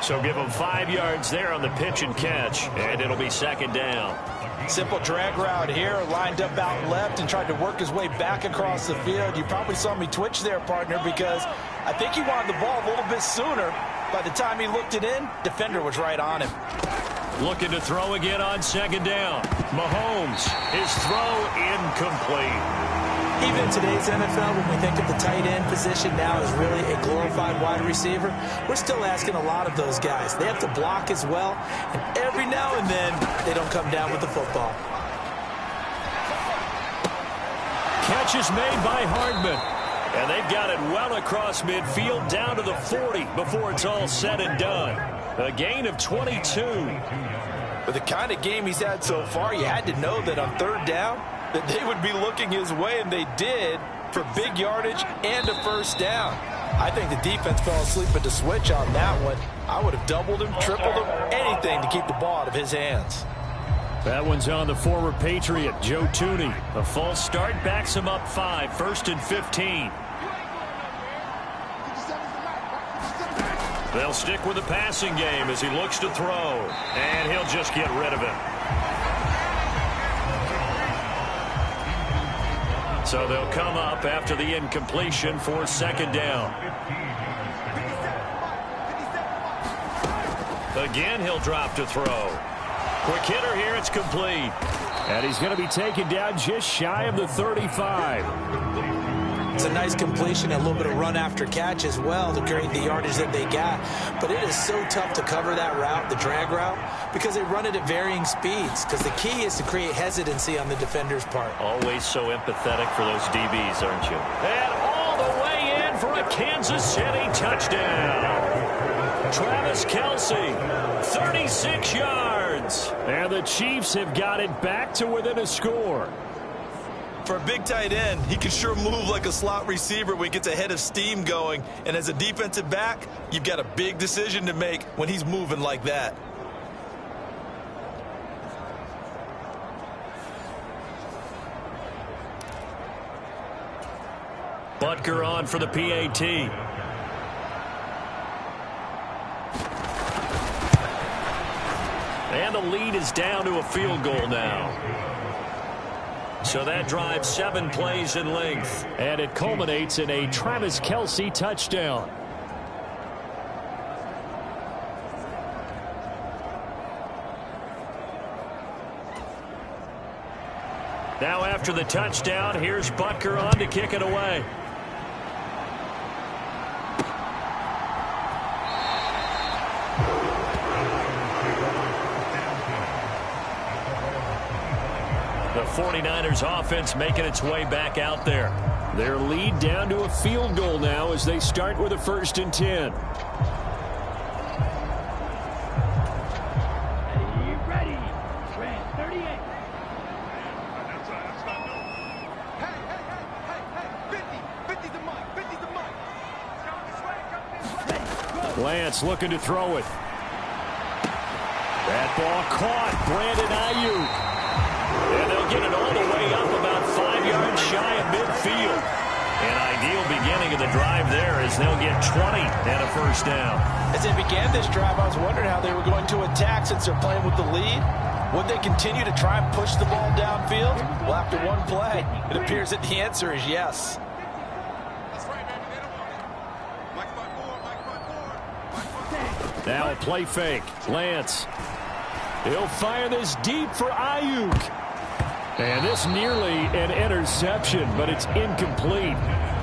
So give him 5 yards there on the pitch and catch, and it'll be second down. Simple drag route here, lined up out left and tried to work his way back across the field. You probably saw me twitch there, partner, because I think he wanted the ball a little bit sooner. By the time he looked it in, defender was right on him. Looking to throw again on second down. Mahomes, his throw incomplete. Even in today's NFL, when we think of the tight end position now as really a glorified wide receiver, we're still asking a lot of those guys. They have to block as well, and every now and then, they don't come down with the football. Catch is made by Hardman, and they've got it well across midfield down to the 40 before it's all said and done. A gain of 22. With the kind of game he's had so far, you had to know that on third down, that they would be looking his way, and they did, for big yardage and a first down. I think the defense fell asleep at the switch on that one. I would have doubled him, tripled him, anything to keep the ball out of his hands. That one's on the former Patriot, Joe Tooney. A false start backs him up 5, 1st and 15. They'll stick with the passing game as he looks to throw, and he'll just get rid of it. So they'll come up after the incompletion for second down. Again, he'll drop to throw. Quick hitter here, it's complete. And he's going to be taken down just shy of the 35. It's a nice completion, a little bit of run after catch as well to create the yardage that they got. But it is so tough to cover that route, the drag route, because they run it at varying speeds. Because the key is to create hesitancy on the defender's part. Always so empathetic for those DBs, aren't you? And all the way in for a Kansas City touchdown. Travis Kelce, 36 yards. And the Chiefs have got it back to within a score. For a big tight end, he can sure move like a slot receiver when he gets a head of steam going. And as a defensive back, you've got a big decision to make when he's moving like that. Butker on for the PAT. And the lead is down to a field goal now. So that drives 7 plays in length. And it culminates in a Travis Kelce touchdown. Now after the touchdown, here's Butker on to kick it away. The 49ers offense making its way back out there. Their lead down to a field goal now as they start with a 1st and 10. Ready. 38. Hey, 50's the mark. 50's the mark. Lance looking to throw it. That ball caught. Brandon Ayuk. And they'll get it all the way up about 5 yards shy of midfield. An ideal beginning of the drive there as they'll get 20 and a first down. As they began this drive, I was wondering how they were going to attack since they're playing with the lead. Would they continue to try and push the ball downfield? Well, after one play, it appears that the answer is yes. That's right, baby. They don't want it. Mike 5-4, Mike 5-4. Now a play fake. Lance. He'll fire this deep for Ayuk. And this nearly an interception, but it's incomplete.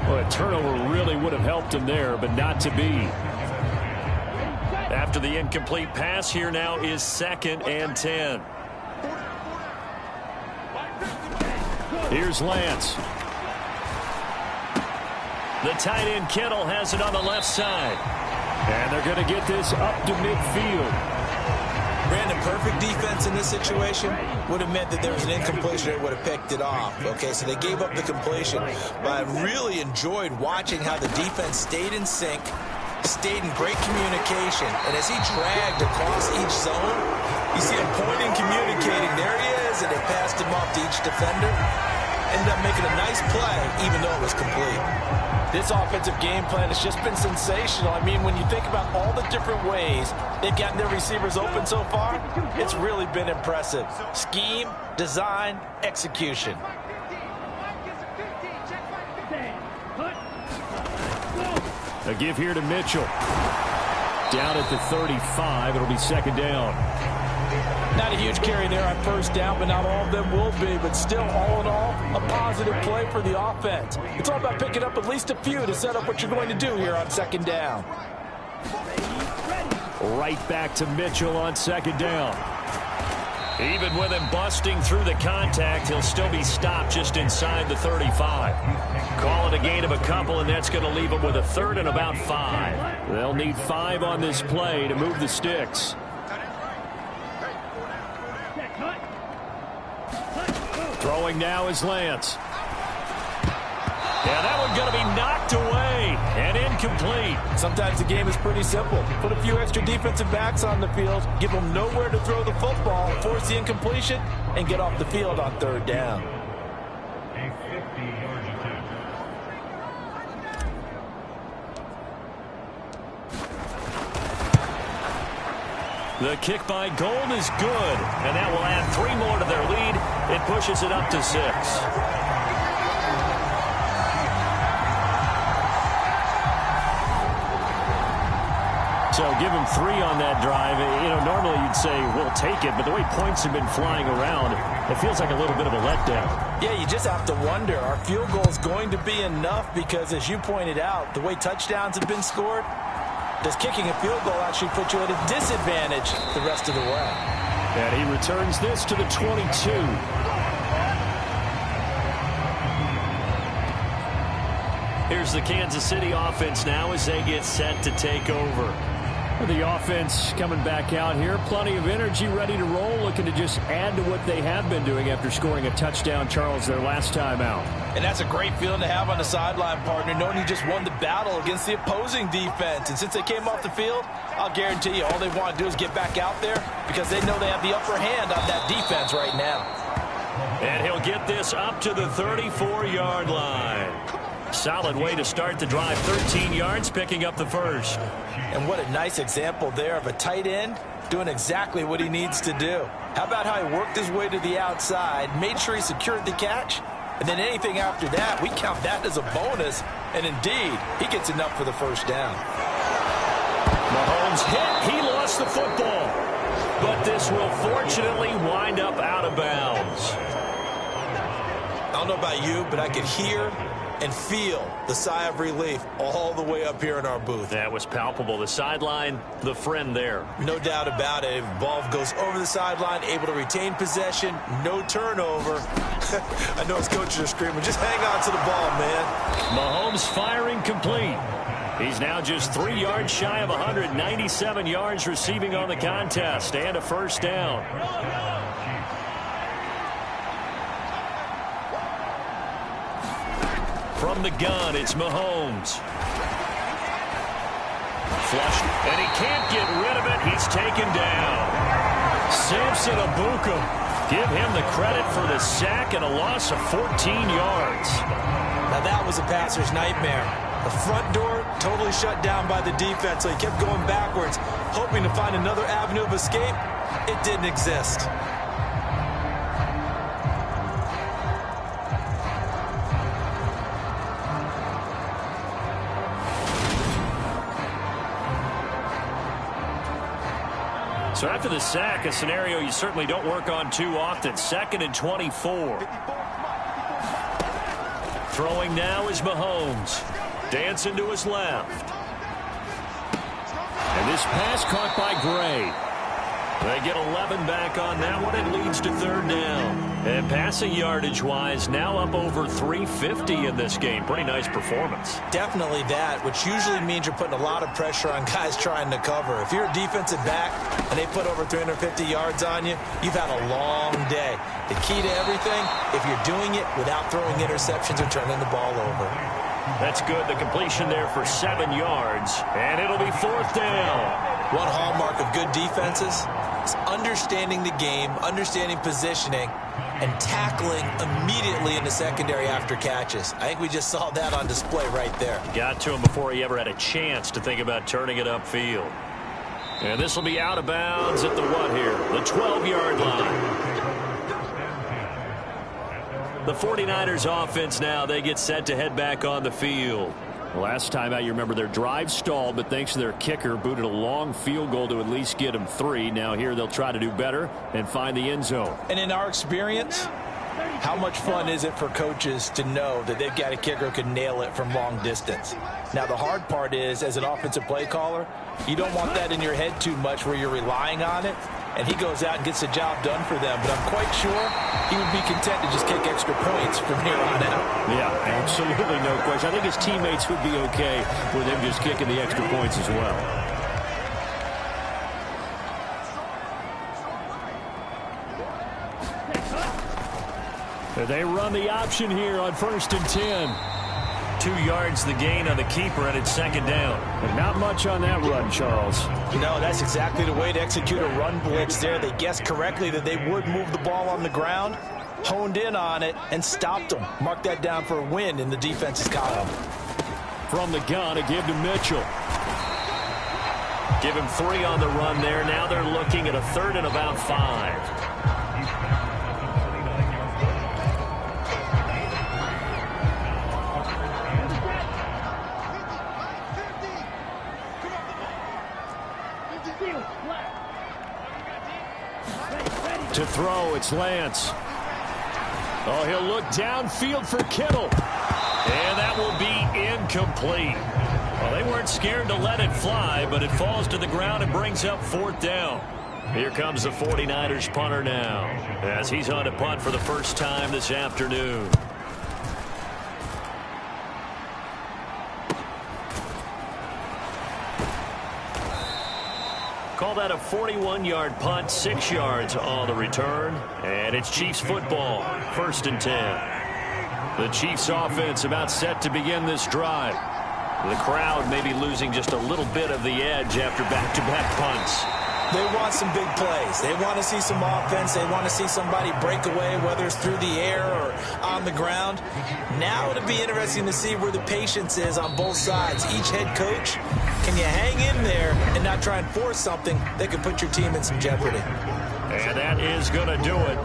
Well, a turnover really would have helped him there, but not to be. After the incomplete pass, here now is 2nd and 10. Here's Lance. The tight end Kittle has it on the left side. And they're going to get this up to midfield. Brandon, perfect defense in this situation would have meant that there was an incompletion that would have picked it off. Okay, so they gave up the completion. But I really enjoyed watching how the defense stayed in sync, stayed in great communication. And as he dragged across each zone, you see him pointing, communicating. There he is, and they passed him off to each defender. Ended up making a nice play, even though it was complete. This offensive game plan has just been sensational. I mean, when you think about all the different ways they've gotten their receivers open so far, it's really been impressive. Scheme, design, execution. A give here to Mitchell. Down at the 35. It'll be 2nd down. Not a huge carry there on 1st down, but not all of them will be. But still, all in all, a positive play for the offense. It's all about picking up at least a few to set up what you're going to do here on 2nd down. Right back to Mitchell on 2nd down. Even with him busting through the contact, he'll still be stopped just inside the 35. Call it a gain of a couple, and that's going to leave him with a 3rd and about 5. They'll need 5 on this play to move the sticks. Throwing now is Lance. Yeah, that one's going to be knocked away and incomplete. Sometimes the game is pretty simple. Put a few extra defensive backs on the field, give them nowhere to throw the football, force the incompletion, and get off the field on 3rd down. The kick by Gold is good, and that will add 3 more to their lead. It pushes it up to 6. So give him 3 on that drive. You know, normally you'd say, we'll take it, but the way points have been flying around, it feels like a little bit of a letdown. Yeah, you just have to wonder, are field goals going to be enough? Because as you pointed out, the way touchdowns have been scored, does kicking a field goal actually put you at a disadvantage the rest of the way? And he returns this to the 22. Here's the Kansas City offense now as they get set to take over. The offense coming back out here. Plenty of energy, ready to roll, looking to just add to what they have been doing after scoring a touchdown, Charles, their last time out. And that's a great feeling to have on the sideline, partner, knowing you just won the battle against the opposing defense. And since they came off the field, I'll guarantee you all they want to do is get back out there because they know they have the upper hand on that defense right now. And he'll get this up to the 34-yard line. Solid way to start the drive. 13 yards, picking up the 1st. And what a nice example there of a tight end doing exactly what he needs to do. How about how he worked his way to the outside, made sure he secured the catch, and then anything after that, we count that as a bonus. And indeed, he gets enough for the 1st down. Mahomes hit. He lost the football. But this will fortunately wind up out of bounds. I don't know about you, but I could hear and feel the sigh of relief all the way up here in our booth. That was palpable. The sideline, the friend there. No doubt about it. Ball goes over the sideline, able to retain possession, no turnover. I know his coaches are screaming, just hang on to the ball, man. Mahomes firing complete. He's now just 3 yards shy of 197 yards receiving on the contest and a 1st down. From the gun, it's Mahomes. Flush, and he can't get rid of it. He's taken down. Samson Abuka. Give him the credit for the sack and a loss of 14 yards. Now that was a passer's nightmare. The front door totally shut down by the defense, so he kept going backwards, hoping to find another avenue of escape. It didn't exist. So after the sack, a scenario you certainly don't work on too often. 2nd and 24. Throwing now is Mahomes. Dancing to his left. And this pass caught by Gray. They get 11 back on that one. It leads to 3rd down. And passing yardage-wise, now up over 350 in this game. Pretty nice performance. Definitely that, which usually means you're putting a lot of pressure on guys trying to cover. If you're a defensive back and they put over 350 yards on you, you've had a long day. The key to everything, if you're doing it without throwing interceptions or turning the ball over. That's good. The completion there for 7 yards. And it'll be 4th down. One hallmark of good defenses is understanding the game, understanding positioning, and tackling immediately in the secondary after catches. I think we just saw that on display right there. Got to him before he ever had a chance to think about turning it upfield. And this will be out of bounds at the what here? The 12-yard line. The 49ers offense now, they get set to head back on the field. Last time out, you remember their drive stalled, but thanks to their kicker, booted a long field goal to at least get them 3. Now here they'll try to do better and find the end zone. And in our experience, how much fun is it for coaches to know that they've got a kicker who can nail it from long distance? Now, the hard part is, as an offensive play caller, you don't want that in your head too much where you're relying on it. And he goes out and gets the job done for them. But I'm quite sure he would be content to just kick extra points from here on out. Yeah, absolutely no question. I think his teammates would be okay with him just kicking the extra points as well. They run the option here on 1st and 10. 2 yards the gain on the keeper, and it's 2nd down. And not much on that run, Charles. No, that's exactly the way to execute a run blitz there. They guessed correctly that they would move the ball on the ground, honed in on it, and stopped them. Mark that down for a win in the defense's column. From the gun, a give to Mitchell. Give him 3 on the run there. Now they're looking at a 3rd and about 5. To throw, it's Lance. Oh, he'll look downfield for Kittle. And that will be incomplete. Well, they weren't scared to let it fly, but it falls to the ground and brings up 4th down. Here comes the 49ers punter now, as he's on to punt for the first time this afternoon. Call that a 41-yard punt, 6 yards on the return. And it's Chiefs football, 1st and 10. The Chiefs offense about set to begin this drive. The crowd may be losing just a little bit of the edge after back-to-back punts. They want some big plays. They want to see some offense. They want to see somebody break away, whether it's through the air or on the ground. Now it'll be interesting to see where the patience is on both sides. Each head coach, can you hang in there and not try and force something that could put your team in some jeopardy? And that is going to do it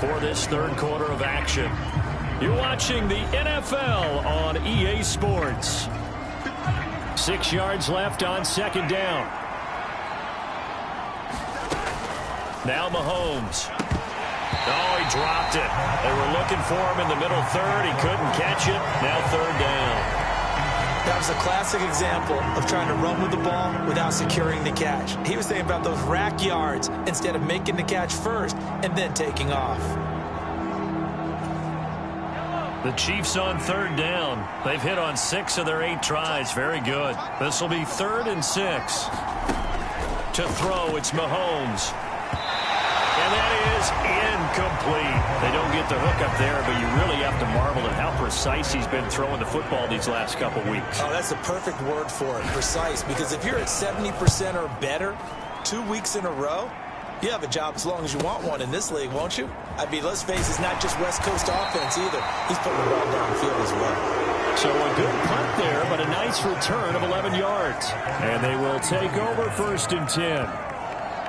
for this 3rd quarter of action. You're watching the NFL on EA Sports. 6 yards left on 2nd down. Now Mahomes. Oh, he dropped it. They were looking for him in the middle 3rd. He couldn't catch it. Now 3rd down. That was a classic example of trying to run with the ball without securing the catch. He was thinking about those rack yards instead of making the catch first and then taking off. The Chiefs on 3rd down. They've hit on 6 of their 8 tries. Very good. This will be 3rd and 6. To throw, it's Mahomes. And that is incomplete. They don't get the hook up there, but you really have to marvel at how precise he's been throwing the football these last couple weeks. Oh, that's the perfect word for it, precise, because if you're at 70% or better 2 weeks in a row, you have a job as long as you want one in this league, won't you? I mean, let's face it, it's not just West Coast offense either. He's putting the ball downfield as well. So a good punt there, but a nice return of 11 yards. And they will take over 1st and 10.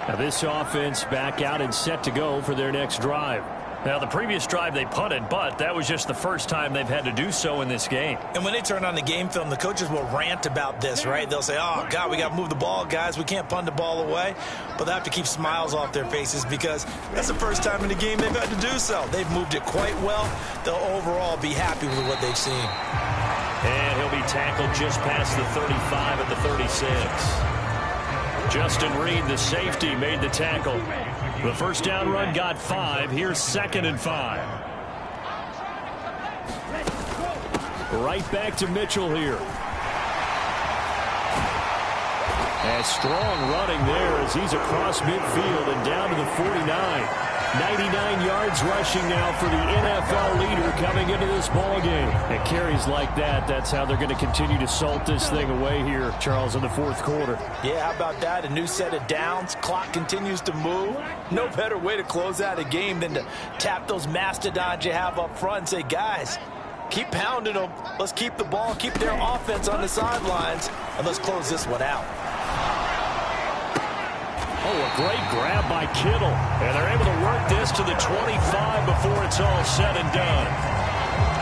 Now this offense back out and set to go for their next drive. Now, the previous drive they punted, but that was just the first time they've had to do so in this game. And when they turn on the game film, the coaches will rant about this, right? They'll say, oh, God, we got to move the ball, guys. We can't punt the ball away. But they have to keep smiles off their faces because that's the first time in the game they've had to do so. They've moved it quite well. They'll overall be happy with what they've seen. And he'll be tackled just past the 35 at the 36. Justin Reed, the safety, made the tackle. The first down run got 5. Here's 2nd and 5. Right back to Mitchell here. And strong running there as he's across midfield and down to the 49. 99 yards rushing now for the NFL leader coming into this ballgame. And carries like that, that's how they're going to continue to salt this thing away here, Charles, in the fourth quarter. Yeah, how about that? A new set of downs. Clock continues to move. No better way to close out a game than to tap those mastodons you have up front and say, guys, keep pounding them. Let's keep the ball, keep their offense on the sidelines, and let's close this one out. Oh, a great grab by Kittle. And they're able to work this to the 25 before it's all said and done.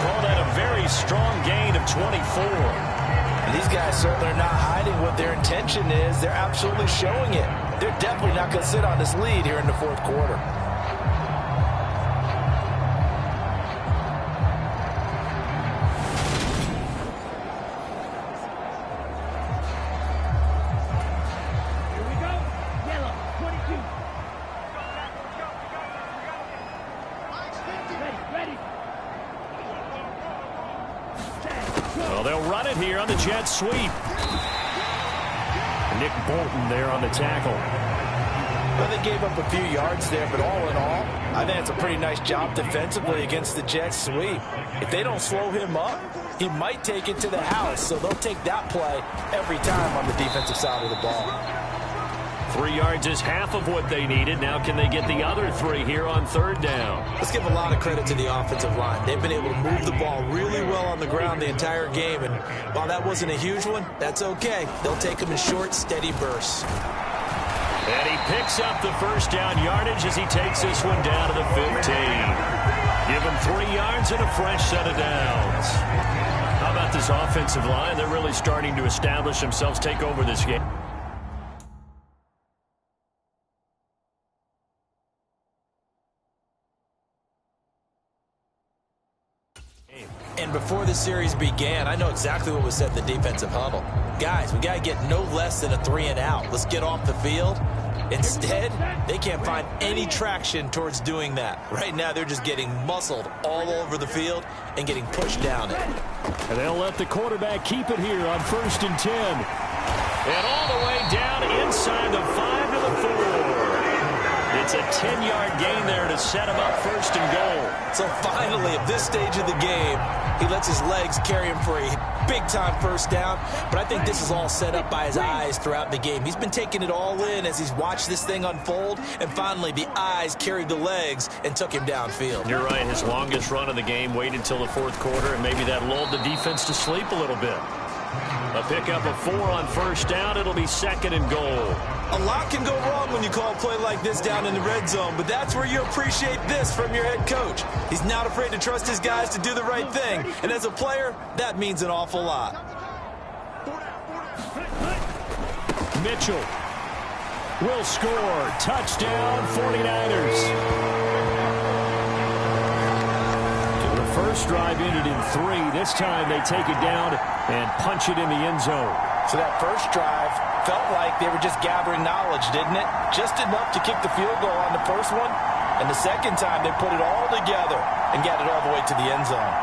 Call that a very strong gain of 24. And these guys certainly are not hiding what their intention is. They're absolutely showing it. They're definitely not going to sit on this lead here in the fourth quarter. Jet sweep. Nick Bolton there on the tackle. Well, they gave up a few yards there, but all in all, I think it's a pretty nice job defensively against the jet sweep. If they don't slow him up, he might take it to the house, so they'll take that play every time on the defensive side of the ball. 3 yards is half of what they needed. Now can they get the other 3 here on 3rd down? Let's give a lot of credit to the offensive line. They've been able to move the ball really well on the ground the entire game, and while that wasn't a huge one, that's okay. They'll take them in short, steady bursts. And he picks up the first down yardage as he takes this one down to the 15. Give him 3 yards and a fresh set of downs. How about this offensive line? They're really starting to establish themselves, take over this game. And before the series began, I know exactly what was said in the defensive huddle. Guys, we got to get no less than a 3 and out. Let's get off the field. Instead, they can't find any traction towards doing that. Right now, they're just getting muscled all over the field and getting pushed down it. And they'll let the quarterback keep it here on 1st and 10. And all the way down inside the 5 to the 4. It's a 10-yard gain there to set him up 1st and goal. So finally, at this stage of the game, he lets his legs carry him for a big-time first down. But I think this is all set up by his eyes throughout the game. He's been taking it all in as he's watched this thing unfold. And finally, the eyes carried the legs and took him downfield. You're right. His longest run of the game waited till the 4th quarter, and maybe that lulled the defense to sleep a little bit. A pickup of 4 on 1st down. It'll be 2nd and goal. A lot can go wrong when you call a play like this down in the red zone, but that's where you appreciate this from your head coach. He's not afraid to trust his guys to do the right thing, and as a player, that means an awful lot. Mitchell will score. Touchdown, 49ers. The first drive ended in 3. This time they take it down and punch it in the end zone. So that first drive felt like they were just gathering knowledge, didn't it? Just enough to kick the field goal on the first one. And the second time, they put it all together and got it all the way to the end zone.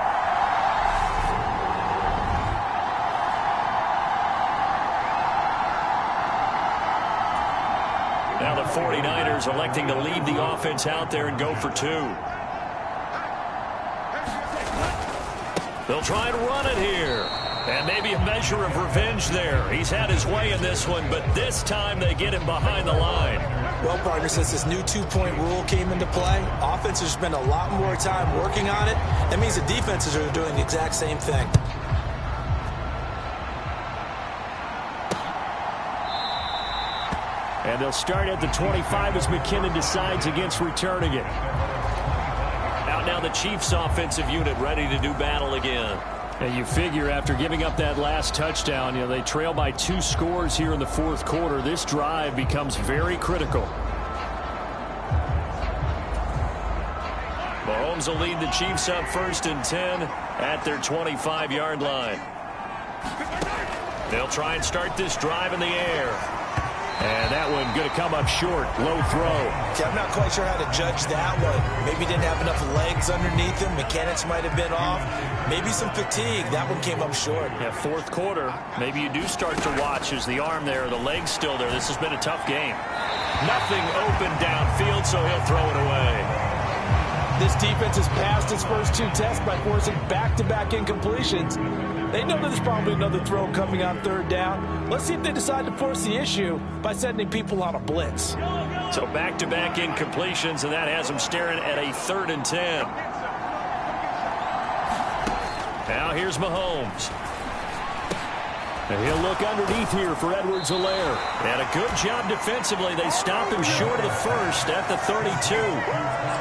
Now the 49ers electing to leave the offense out there and go for 2. They'll try and run it here. And maybe a measure of revenge there. He's had his way in this one, but this time they get him behind the line. Well, partner, since this new two-point rule came into play, offenses spend a lot more time working on it. That means the defenses are doing the exact same thing. And they'll start at the 25 as McKinnon decides against returning it. now the Chiefs offensive unit ready to do battle again. And you figure after giving up that last touchdown, they trail by 2 scores here in the fourth quarter. This drive becomes very critical. Mahomes will lead the Chiefs up 1st and 10 at their 25-yard line. They'll try and start this drive in the air. And that one going to come up short. Low throw. Okay, I'm not quite sure how to judge that one. Maybe didn't have enough legs underneath him. Mechanics might have been off. Maybe some fatigue. That one came up short. Yeah, fourth quarter. Maybe you do start to watch as the arm there, the leg's still there. This has been a tough game. Nothing open downfield, so he'll throw it away. This defense has passed its first 2 tests by forcing back-to-back incompletions. They know there's probably another throw coming on 3rd down. Let's see if they decide to force the issue by sending people on a blitz. So back-to-back incompletions, and that has them staring at a 3rd and 10. Now here's Mahomes. And he'll look underneath here for Edwards-Helaire. And a good job defensively. They stop him short of the first at the 32.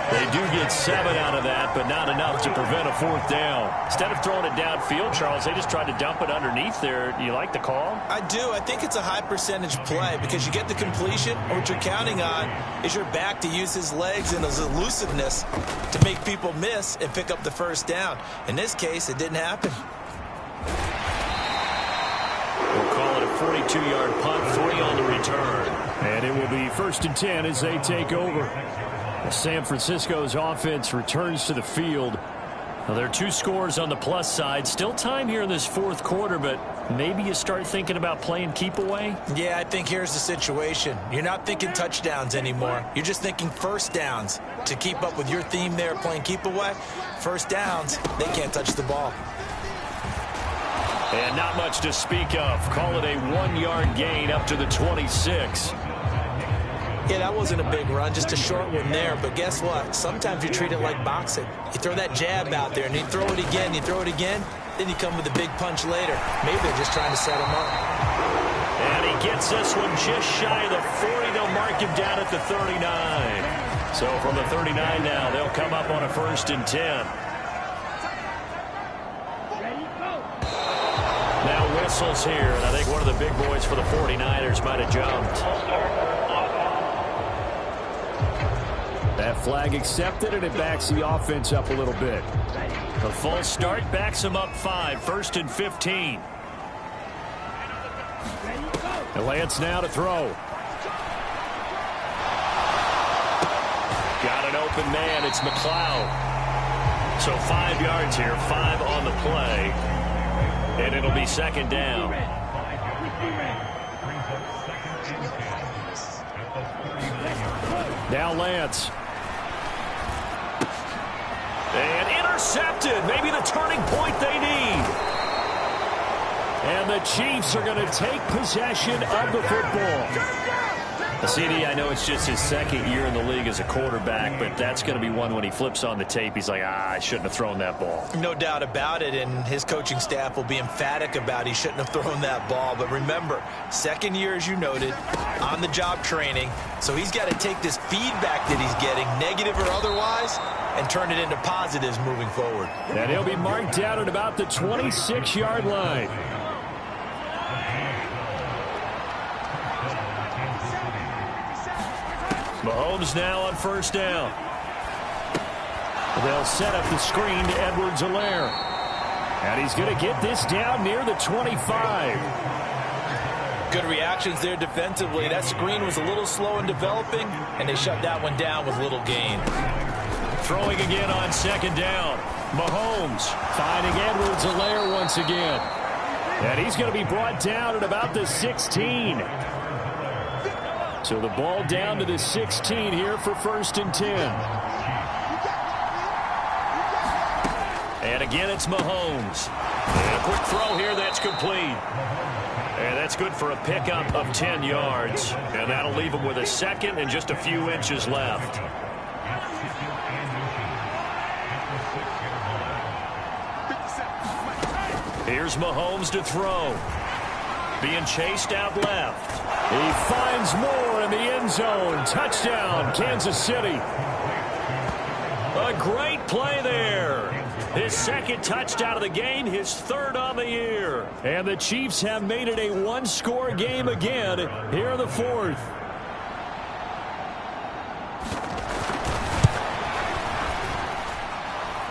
They do get 7 out of that, but not enough to prevent a 4th down. Instead of throwing it downfield, Charles, they just tried to dump it underneath there. Do you like the call? I do. I think it's a high percentage play because you get the completion, and what you're counting on is your back to use his legs and his elusiveness to make people miss and pick up the 1st down. In this case, it didn't happen. We'll call it a 42-yard punt, 3 on the return. And it will be 1st and 10 as they take over. San Francisco's offense returns to the field. Now, there are 2 scores on the plus side. Still time here in this fourth quarter, but maybe you start thinking about playing keep away? Yeah, I think here's the situation. You're not thinking touchdowns anymore. You're just thinking 1st downs. To keep up with your theme there, playing keep away, 1st downs, they can't touch the ball. And not much to speak of. Call it a 1-yard gain up to the 26. Yeah, that wasn't a big run, just a short one there. But guess what? Sometimes you treat it like boxing. You throw that jab out there, and you throw it again, you throw it again, then you come with a big punch later. Maybe they're just trying to set him up. And he gets this one just shy of the 40. They'll mark him down at the 39. So from the 39 now, they'll come up on a 1st and 10. Now whistles here, and I think one of the big boys for the 49ers might have jumped. That flag accepted, and it backs the offense up a little bit. The false start backs him up 5, 1st and 15. And Lance now to throw. Got an open man. It's McLeod. So 5 yards here, 5 on the play. And it'll be 2nd down. Now Lance. And intercepted. Maybe the turning point they need. And the Chiefs are going to take possession of the football. CD, I know it's just his 2nd year in the league as a quarterback, but that's going to be one when he flips on the tape. He's like, I shouldn't have thrown that ball. No doubt about it, and his coaching staff will be emphatic about he shouldn't have thrown that ball. But remember, 2nd year, as you noted, on-the-job training, so he's got to take this feedback that he's getting, negative or otherwise, and turn it into positives moving forward. And he'll be marked down at about the 26-yard line. Mahomes now on 1st down. They'll set up the screen to Edwards-Helaire. And he's going to get this down near the 25. Good reactions there defensively. That screen was a little slow in developing, and they shut that one down with little gain. Throwing again on 2nd down. Mahomes finding Edwards-Helaire once again. And he's going to be brought down at about the 16. So the ball down to the 16 here for 1st and 10. And again, it's Mahomes. And a quick throw here, that's complete. And that's good for a pickup of 10 yards. And that'll leave him with a 2nd and just a few inches left. Here's Mahomes to throw. Being chased out left. He finds Moore in the end zone. Touchdown, Kansas City. A great play there. His second touchdown of the game, his third on the year. And the Chiefs have made it a one-score game again here in the fourth.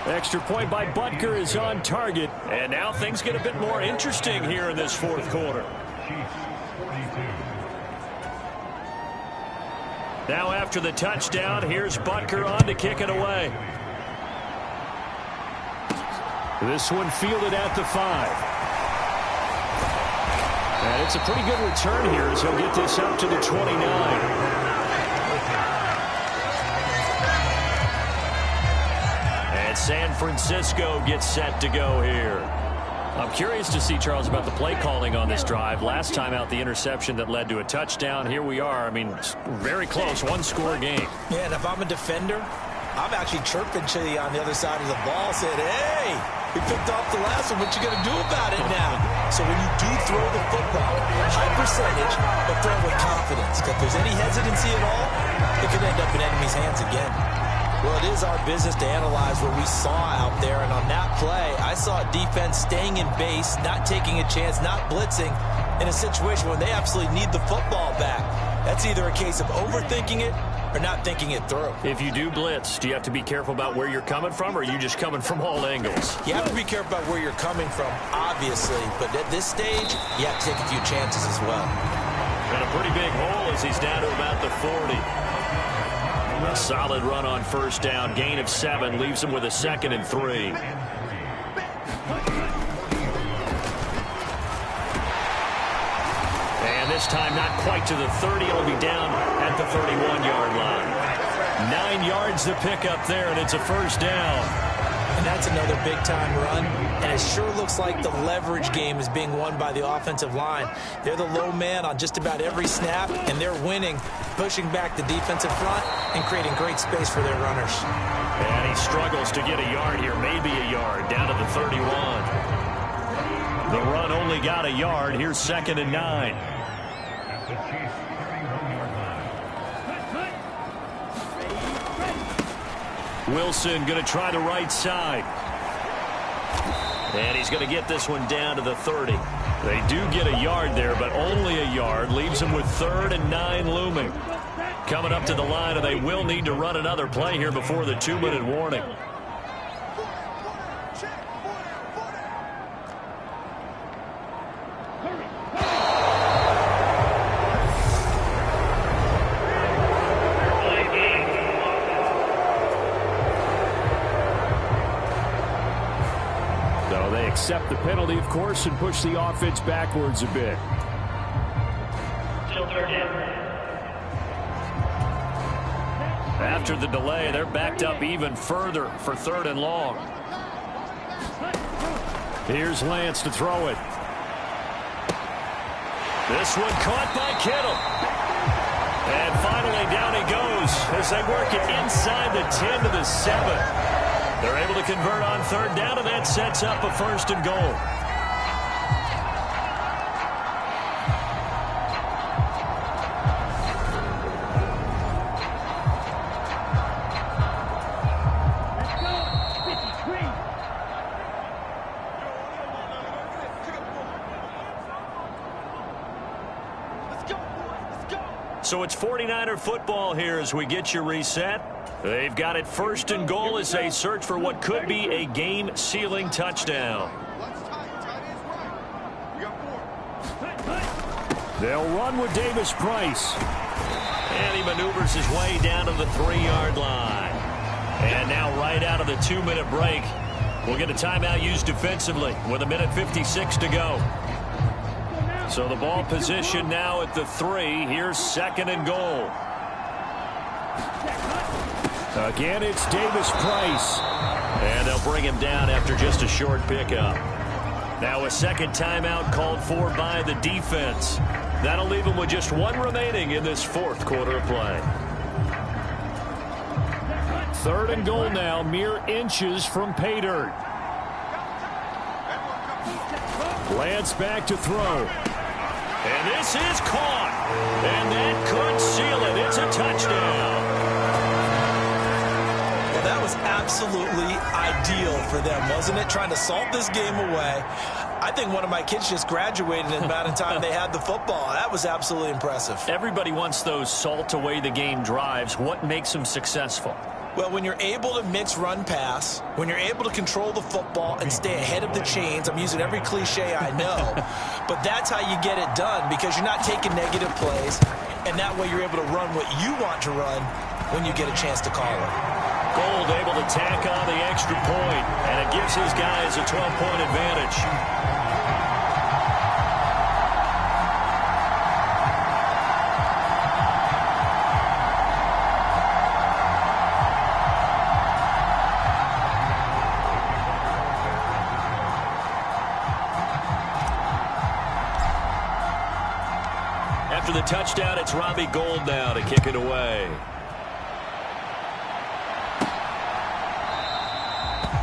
Extra point by Butker is on target. And now things get a bit more interesting here in this fourth quarter. Now after the touchdown, here's Butker on to kick it away. This one fielded at the 5. And it's a pretty good return here as he'll get this up to the 29. And San Francisco gets set to go here. I'm curious to see, Charles, about the play calling on this drive. Last time out, the interception that led to a touchdown. Here we are. I mean, very close, one-score game. Yeah, and if I'm a defender, I'm actually chirping to you on the other side of the ball, saying, hey, we picked off the last one. What you going to do about it now? So when you do throw the football, high percentage, but throw it with confidence. Because if there's any hesitancy at all, it could end up in enemy's hands again. Well, it is our business to analyze what we saw out there, and on that play, I saw a defense staying in base, not taking a chance, not blitzing, in a situation where they absolutely need the football back. That's either a case of overthinking it or not thinking it through. If you do blitz, do you have to be careful about where you're coming from, or are you just coming from all angles? You have to be careful about where you're coming from, obviously, but at this stage, you have to take a few chances as well. And a pretty big hole as he's down to about the 40. A solid run on first down, gain of 7, leaves him with a 2nd and 3. And this time not quite to the 30, it'll be down at the 31-yard line. 9 yards to pick up there, and it's a first down. And that's another big-time run, and it sure looks like the leverage game is being won by the offensive line. They're the low man on just about every snap, and they're winning, pushing back the defensive front and creating great space for their runners. And he struggles to get a yard here, maybe a yard, down to the 31. The run only got a yard. Here's 2nd and 9. Wilson going to try the right side. And he's going to get this one down to the 30. They do get a yard there, but only a yard. Leaves him with 3rd and 9 looming. Coming up to the line, and they will need to run another play here before the 2-minute warning. Accept the penalty, of course, and push the offense backwards a bit. After the delay, they're backed up even further for 3rd and long. Here's Lance to throw it. This one caught by Kittle. And finally down he goes as they work it inside the 10 to the 7. They're able to convert on 3rd down, and that sets up a 1st and goal. So it's 49er football here as we get you reset. They've got it 1st and goal as they search for what could be a game-sealing touchdown. They'll run with Davis Price. And he maneuvers his way down to the 3-yard line. And now right out of the 2-minute break, we'll get a timeout used defensively with 1:56 to go. So the ball position now at the 3. Here's 2nd and goal. Again, it's Davis Price. And they'll bring him down after just a short pickup. Now a second timeout called for by the defense. That'll leave him with just 1 remaining in this 4th quarter of play. 3rd and goal now, mere inches from pay dirt. Lance back to throw. And this is caught. And that could seal it. It's a touchdown. Well, that was absolutely ideal for them, wasn't it? Trying to salt this game away. I think one of my kids just graduated in the amount of time they had the football. That was absolutely impressive. Everybody wants those salt away the game drives. What makes them successful? Well, when you're able to mix run pass, when you're able to control the football and stay ahead of the chains, I'm using every cliche I know, but that's how you get it done, because you're not taking negative plays, and that way you're able to run what you want to run when you get a chance to call it. Gold able to tack on the extra point, and it gives his guys a 12-point advantage. After the touchdown, it's Robbie Gould now to kick it away.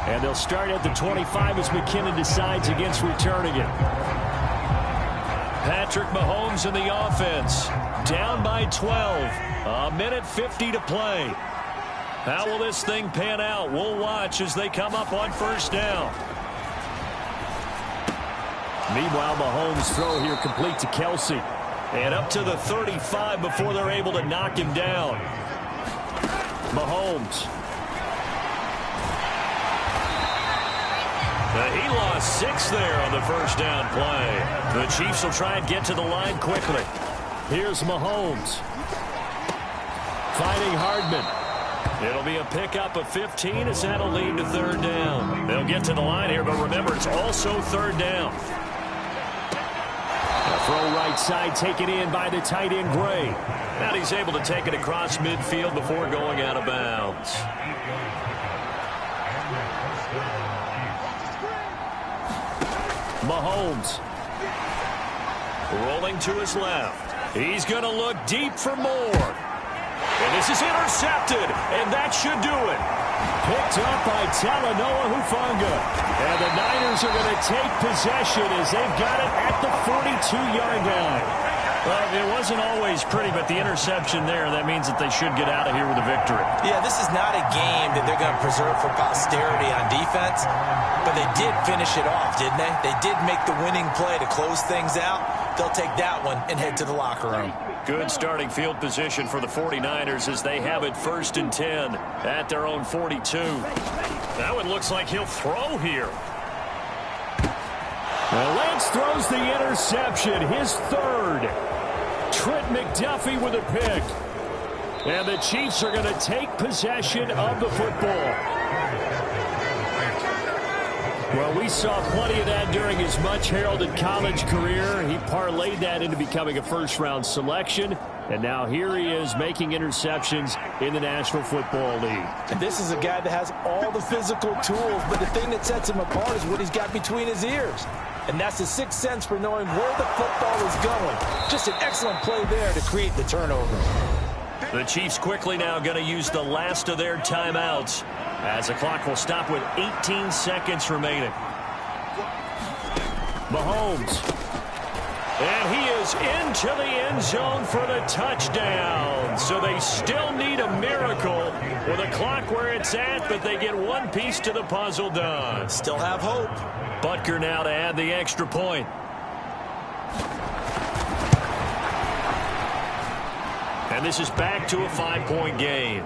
And they'll start at the 25 as McKinnon decides against returning it. Patrick Mahomes in the offense. Down by 12. A minute 50 to play. How will this thing pan out? We'll watch as they come up on first down. Meanwhile, Mahomes' throw here complete to Kelsey. And up to the 35 before they're able to knock him down. Mahomes. He lost 6 there on the first down play. The Chiefs will try and get to the line quickly. Here's Mahomes. Finding Hardman. It'll be a pickup of 15 as that'll lead to third down. They'll get to the line here, but remember, it's also third down. Throw right side taken in by the tight end Gray. And he's able to take it across midfield before going out of bounds. Mahomes. Rolling to his left. He's going to look deep for more. And this is intercepted, and that should do it. Picked up by Talanoa Hufanga. And the Niners are going to take possession as they've got it at the 42-yard line. Well, it wasn't always pretty, but the interception there, that means that they should get out of here with a victory. Yeah, this is not a game that they're going to preserve for posterity on defense, but they did finish it off, didn't they? They did make the winning play to close things out. They'll take that one and head to the locker room. Good starting field position for the 49ers as they have it 1st and 10 at their own 42. That one looks like he'll throw here. Well, Lance throws the interception, his third. Trent McDuffie with a pick. And the Chiefs are going to take possession of the football. Well, we saw plenty of that during his much-heralded college career. He parlayed that into becoming a first-round selection. And now here he is making interceptions in the National Football League. And this is a guy that has all the physical tools, but the thing that sets him apart is what he's got between his ears. And that's the sixth sense for knowing where the football is going. Just an excellent play there to create the turnover. The Chiefs quickly now going to use the last of their timeouts as the clock will stop with 18 seconds remaining. Mahomes. And he is into the end zone for the touchdown. So they still need a miracle with a clock where it's at, but they get one piece to the puzzle done. Still have hope. Butker now to add the extra point. And this is back to a 5-point game.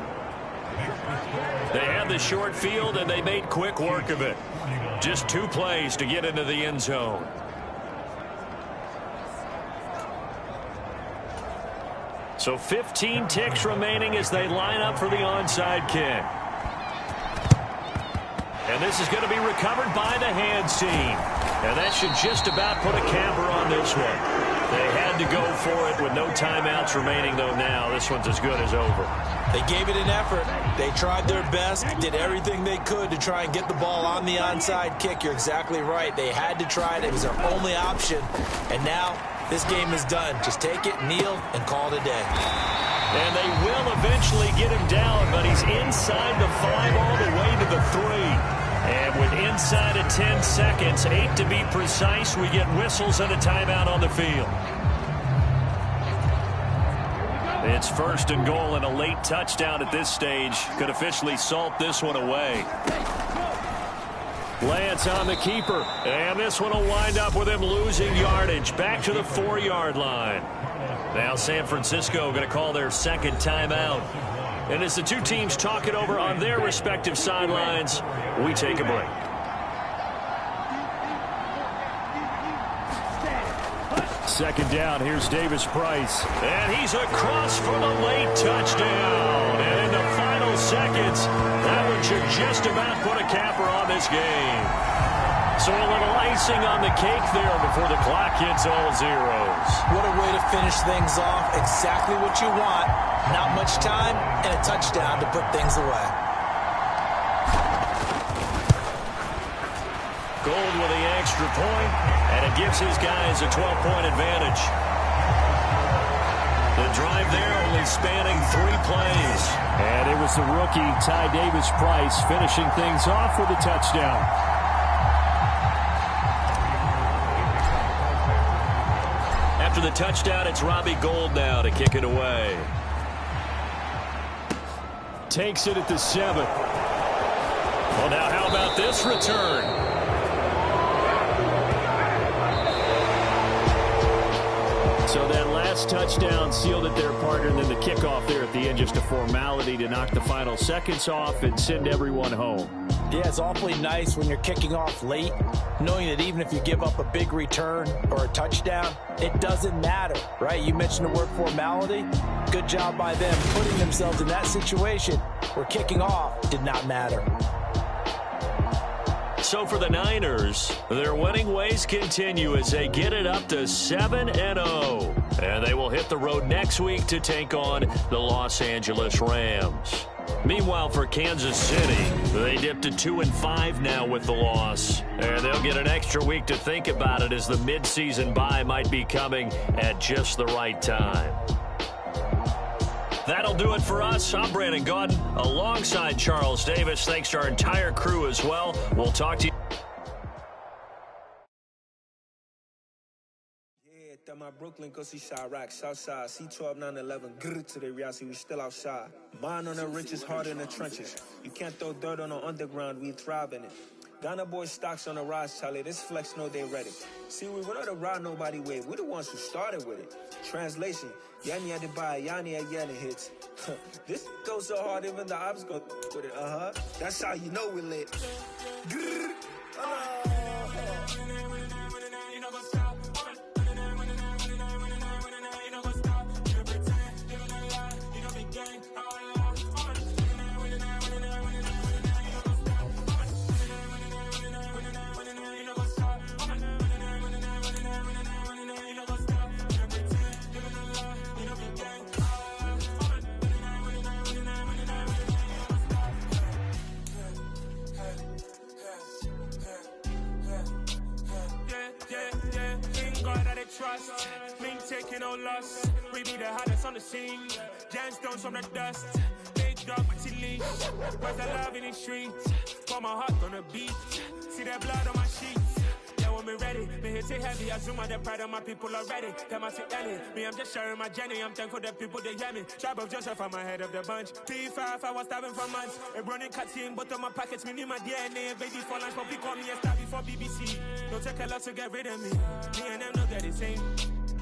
They had the short field, and they made quick work of it. Just 2 plays to get into the end zone. So 15 ticks remaining as they line up for the onside kick. And this is going to be recovered by the hands team. And that should just about put a camper on this one. They had to go for it with no timeouts remaining, though now this one's as good as over. They gave it an effort. They tried their best, did everything they could to try and get the ball on the onside kick. You're exactly right. They had to try it. It was their only option. And now this game is done. Just take it, kneel, and call it a day. And they will eventually get him down, but he's inside the 5 all the way to the 3. And with inside of 10 seconds, 8 to be precise, we get whistles and a timeout on the field. It's 1st and goal, and a late touchdown at this stage could officially salt this one away. Lance on the keeper. And this one will wind up with him losing yardage back to the 4-yard line. Now San Francisco going to call their second timeout. And as the two teams talk it over on their respective sidelines, we take a break. Second down, here's Davis Price. And he's across for the late touchdown. And in the final seconds, that one should just about put a capper on this game. So a little icing on the cake there before the clock hits all zeros. What a way to finish things off. Exactly what you want. Not much time and a touchdown to put things away. Gold with the extra point, and it gives his guys a 12-point advantage. The drive there only spanning 3 plays. And it was the rookie, Ty Davis Price, finishing things off with a touchdown. After the touchdown, it's Robbie Gould now to kick it away. Takes it at the 7. Well, now how about this return? So that last touchdown sealed it their partner, and then the kickoff there at the end, just a formality to knock the final seconds off and send everyone home. Yeah, it's awfully nice when you're kicking off late, knowing that even if you give up a big return or a touchdown, it doesn't matter, right? You mentioned the word formality. Good job by them putting themselves in that situation where kicking off did not matter. So for the Niners, their winning ways continue as they get it up to 7-0. And they will hit the road next week to take on the Los Angeles Rams. Meanwhile, for Kansas City, they dipped to 2-5 now with the loss. And they'll get an extra week to think about it as the midseason bye might be coming at just the right time. That'll do it for us. I'm Brandon Gaudin alongside Charles Davis. Thanks to our entire crew as well. We'll talk to you. Yeah, my Brooklyn, go see Chirac, Southside, C12, 911, grrr to the reality, we still outside. Mine on the riches, hard in the trenches. You can't throw dirt on the underground, we thrive in it. Ghana boys stocks on the rise, Charlie. This flex know they ready. See, we were not to ride nobody wave. We're the ones who started with it. Translation: Yanni had to buy, Yanni had Yanni hits. This goes so hard, even the ops go with it. That's how you know we lit. Grrr. Trust, me taking no loss. We be the hottest on the scene. Gemstones from the dust. Big dog with your leash. Where's the love in the streets? Put my heart on the beat. See that blood on my sheets. Yeah, when me ready, me hit it heavy. I zoom out the pride of my people already. Tell my Ellie, me I'm just sharing my journey. I'm thankful that people they hear me. Tribe of Joseph, I'm ahead of the bunch. P5, I was starving for months. A running cutscene, but on my pockets, me need my DNA. Baby for lunch, but we call me a star before BBC. Don't take a lot to get rid of me. Me and them know that the same.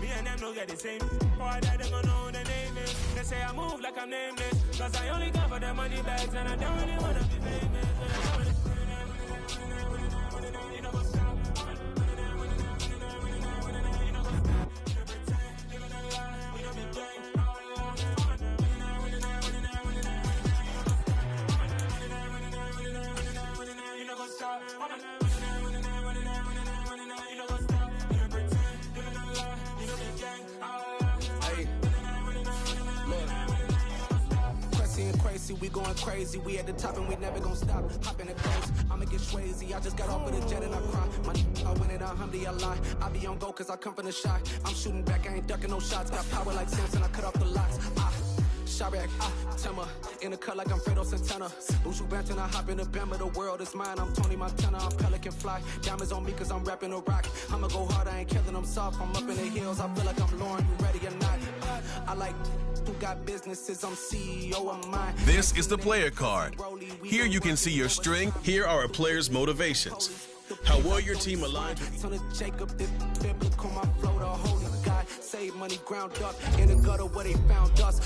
Me and them know that the same. Boy, that they gonna know who the name is. They say I move like I'm nameless. Cause I only come for the money bags and I don't really wanna be famous. We going crazy, we at the top and we never gonna stop. Hop in the coast, I'ma get crazy. I just got off with a jet and I cry. I win it, alhamdulillah. I be on go cause I come from the shot. I'm shooting back, I ain't ducking no shots. Got power like Samson, I cut off the lots. Chirac, Timmer, in the cut like I'm Fredo Santana. Ushu Banton, I hop in the Bama, the world is mine. I'm Tony Montana, I'm Pelican Fly. Diamonds on me cause I'm rapping a rock. I'ma go hard, I ain't killing them soft. I'm up in the hills, I feel like I'm Lauren, you ready or not? I like who got businesses, I'm CEO of mine. This is the player card. Here you can see your strength. Here are a player's motivations. How well your team aligns with Son of Jacob, this biblical, my flow, the holy God. Save money ground up in the gutter where they found us.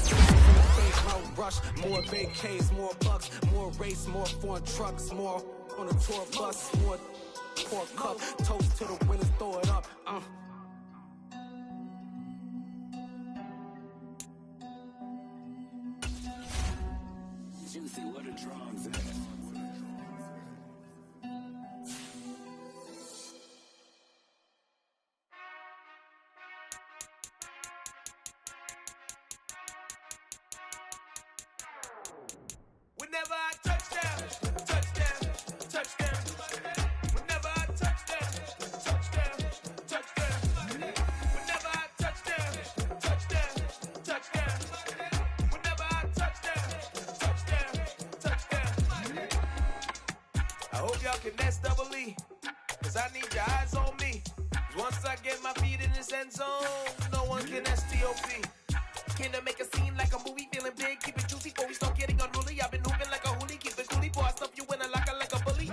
Rush, more vacays, more bucks, more race, more foreign trucks, more on a tour bus, more pork cup. Toast to the winners, throw it up. Juicy, what a drums at. Whenever I touchdown, touchdown, touchdown. Whenever I touchdown, touchdown, touchdown. Whenever I touchdown, touchdown, touchdown. Whenever I touchdown, touchdown, touchdown. I hope y'all can nest double E, cause I need your eyes on me. Cause once I get my feet in this end zone, no one can STOP. Came to make a scene like a movie, feeling big, keep it juicy before we start getting unruly. I've been hooping like a hoolie, keep it coolie, boy. I stuff you in a locker like a bully.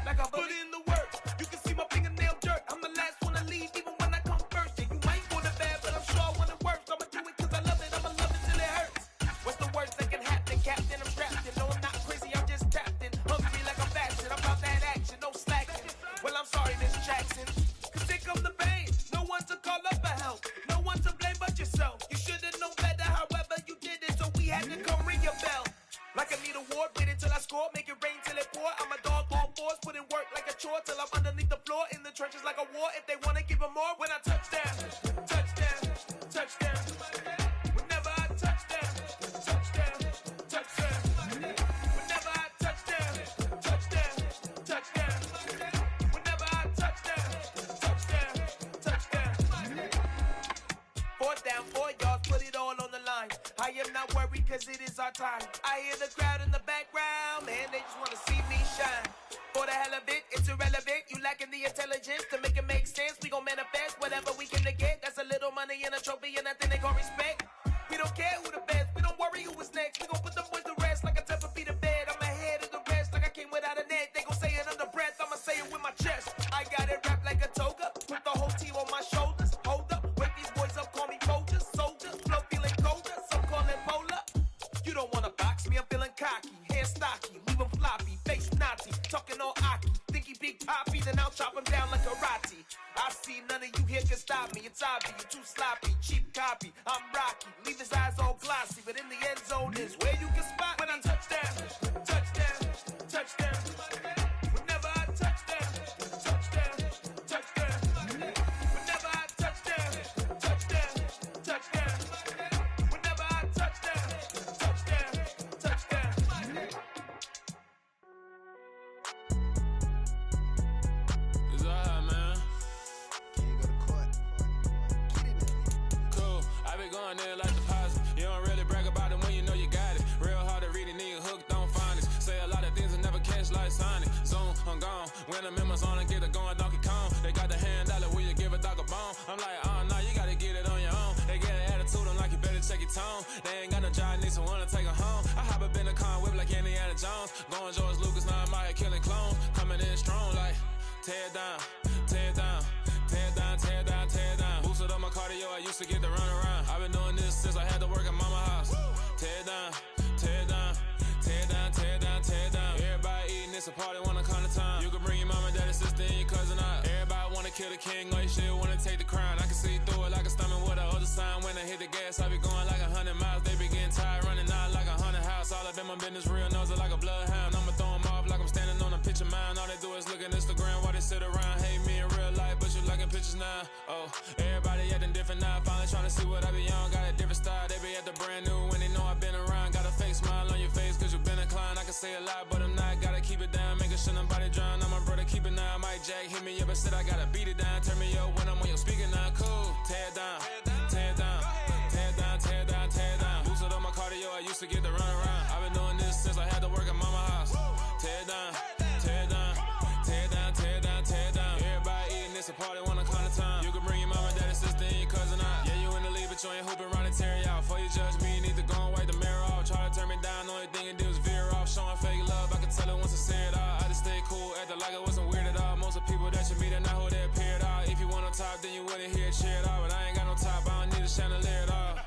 Like a bully. Put in the work, you can see my fingernail dirt. I'm the last one to leave, even when I come first. Yeah, you might want it bad, but I'm sure I want it worse. I'ma do it cause I love it, I'ma love it till it hurts. What's the worst that can happen, Captain? I'm strapped in, no I'm not crazy, I'm just tapped in. Hungry like I'm fashion, I'm about that action, no slacking. Well, I'm sorry, Miss Jackson, cause here come the pain. No one to call up for help, no one to blame but yourself. You should've known better, however you did it, so we had to come ring your bell. Like I need a ward, wait until I score, make it rain till it pour. I'm a dog on fours, put in work like a chore till I'm underneath the floor, in the trenches like a war. If they wanna give them more, when I touchdown, touchdown, touchdown. Whenever I touchdown, touchdown, touchdown. Whenever I touchdown, touchdown, touchdown. Whenever I touchdown, touchdown, touchdown. 4th down, 4 yards, put it all on the line. I am not worried cause it is our time. I hear the crowd in the background, man, they just wanna see me shine. For the hell of it, it's irrelevant. You lacking the intelligence to make it make sense. We gon' manifest whatever we can get. That's a little money and a trophy and nothing they gon' respect. We don't care who the best, we don't worry who is next. We gon' put them boys to rest like a Tempur-Pedic to bed. I'm ahead of the rest like I came without a net. They gon' say it under breath, I'ma say it with my chest. I got it wrapped like a toga, put the whole team on my shoulders. Hold up, wake these boys up, call me soldiers, soldiers. Flow feeling colder, some call it polar. You don't wanna box me, I'm feeling cocky. Hair stocky, leave him floppy, face naughty. Talking all aki, think he big poppy, then I'll chop him down like karate. I see none of you here can stop me. It's obvious, you too sloppy, cheap copy. I'm rocky, leave his eyes all glossy, but in the end zone is where you can spot when I touchdown, touchdown, touchdown. Whenever I touchdown, touchdown, touchdown. Whenever I touchdown, touchdown, touchdown. Whenever I touchdown, touchdown, touchdown. It's alright, man. Cool, I been going there like deposit. You don't really brag about it when you know you got it. Real hard to read it, nigga hooked on finance. Say a lot of things and never catch like Sonic. Zoom, I'm gone. When the members on and get it going Donkey Kong. They got the hand dollar, will you give a dog a bone? I'm like, oh no, you gotta get it on your own. They get an attitude, I'm like, you better check your tone. They ain't got no job, need someone to take her home. I hop up in the car, whip like Indiana Jones. Going George Lucas, now I'm out here killing clones. Coming in strong like, tear down, tear down, tear down, tear down, tear down. Boosted up my cardio, I used to get to run around. I've been doing this since I had to work at mama house. Tear down, tear down, tear down, tear down, tear down. Everybody eating, it's a party, wanna come to time. You can bring your mama, daddy, sister, and your cousin out. Everybody wanna kill the king, or you shit wanna take the crown. I can see through it like a stomach with a other sign. When I hit the gas, I be going like 100 miles. They be getting tired, running out like 100 house. All up in my business, real nose like a bloodhound. I'ma throw 'em off like I'm standing on a picture mound. All they do is look at Instagram while they sit around. Hate me in real life, but you liking pictures now. Oh, everybody acting different now. Finally trying to see what I be on. Got a different style, they be at the brand new when they know I've been around. Got a fake smile on your face cause you been inclined. I can say a lot, but I'm not. Gotta keep it down, making sure nobody drown. I'm my brother, keep it now. Mike Jack hit me up and said I gotta beat it down. Turn me up when I'm on your speaker now. Cool, tear down, tear down, tear down, tear down, tear down. Boosted up my cardio, I used then you wouldn't hear it cheer at all. But I ain't got no top, I don't need a chandelier at all.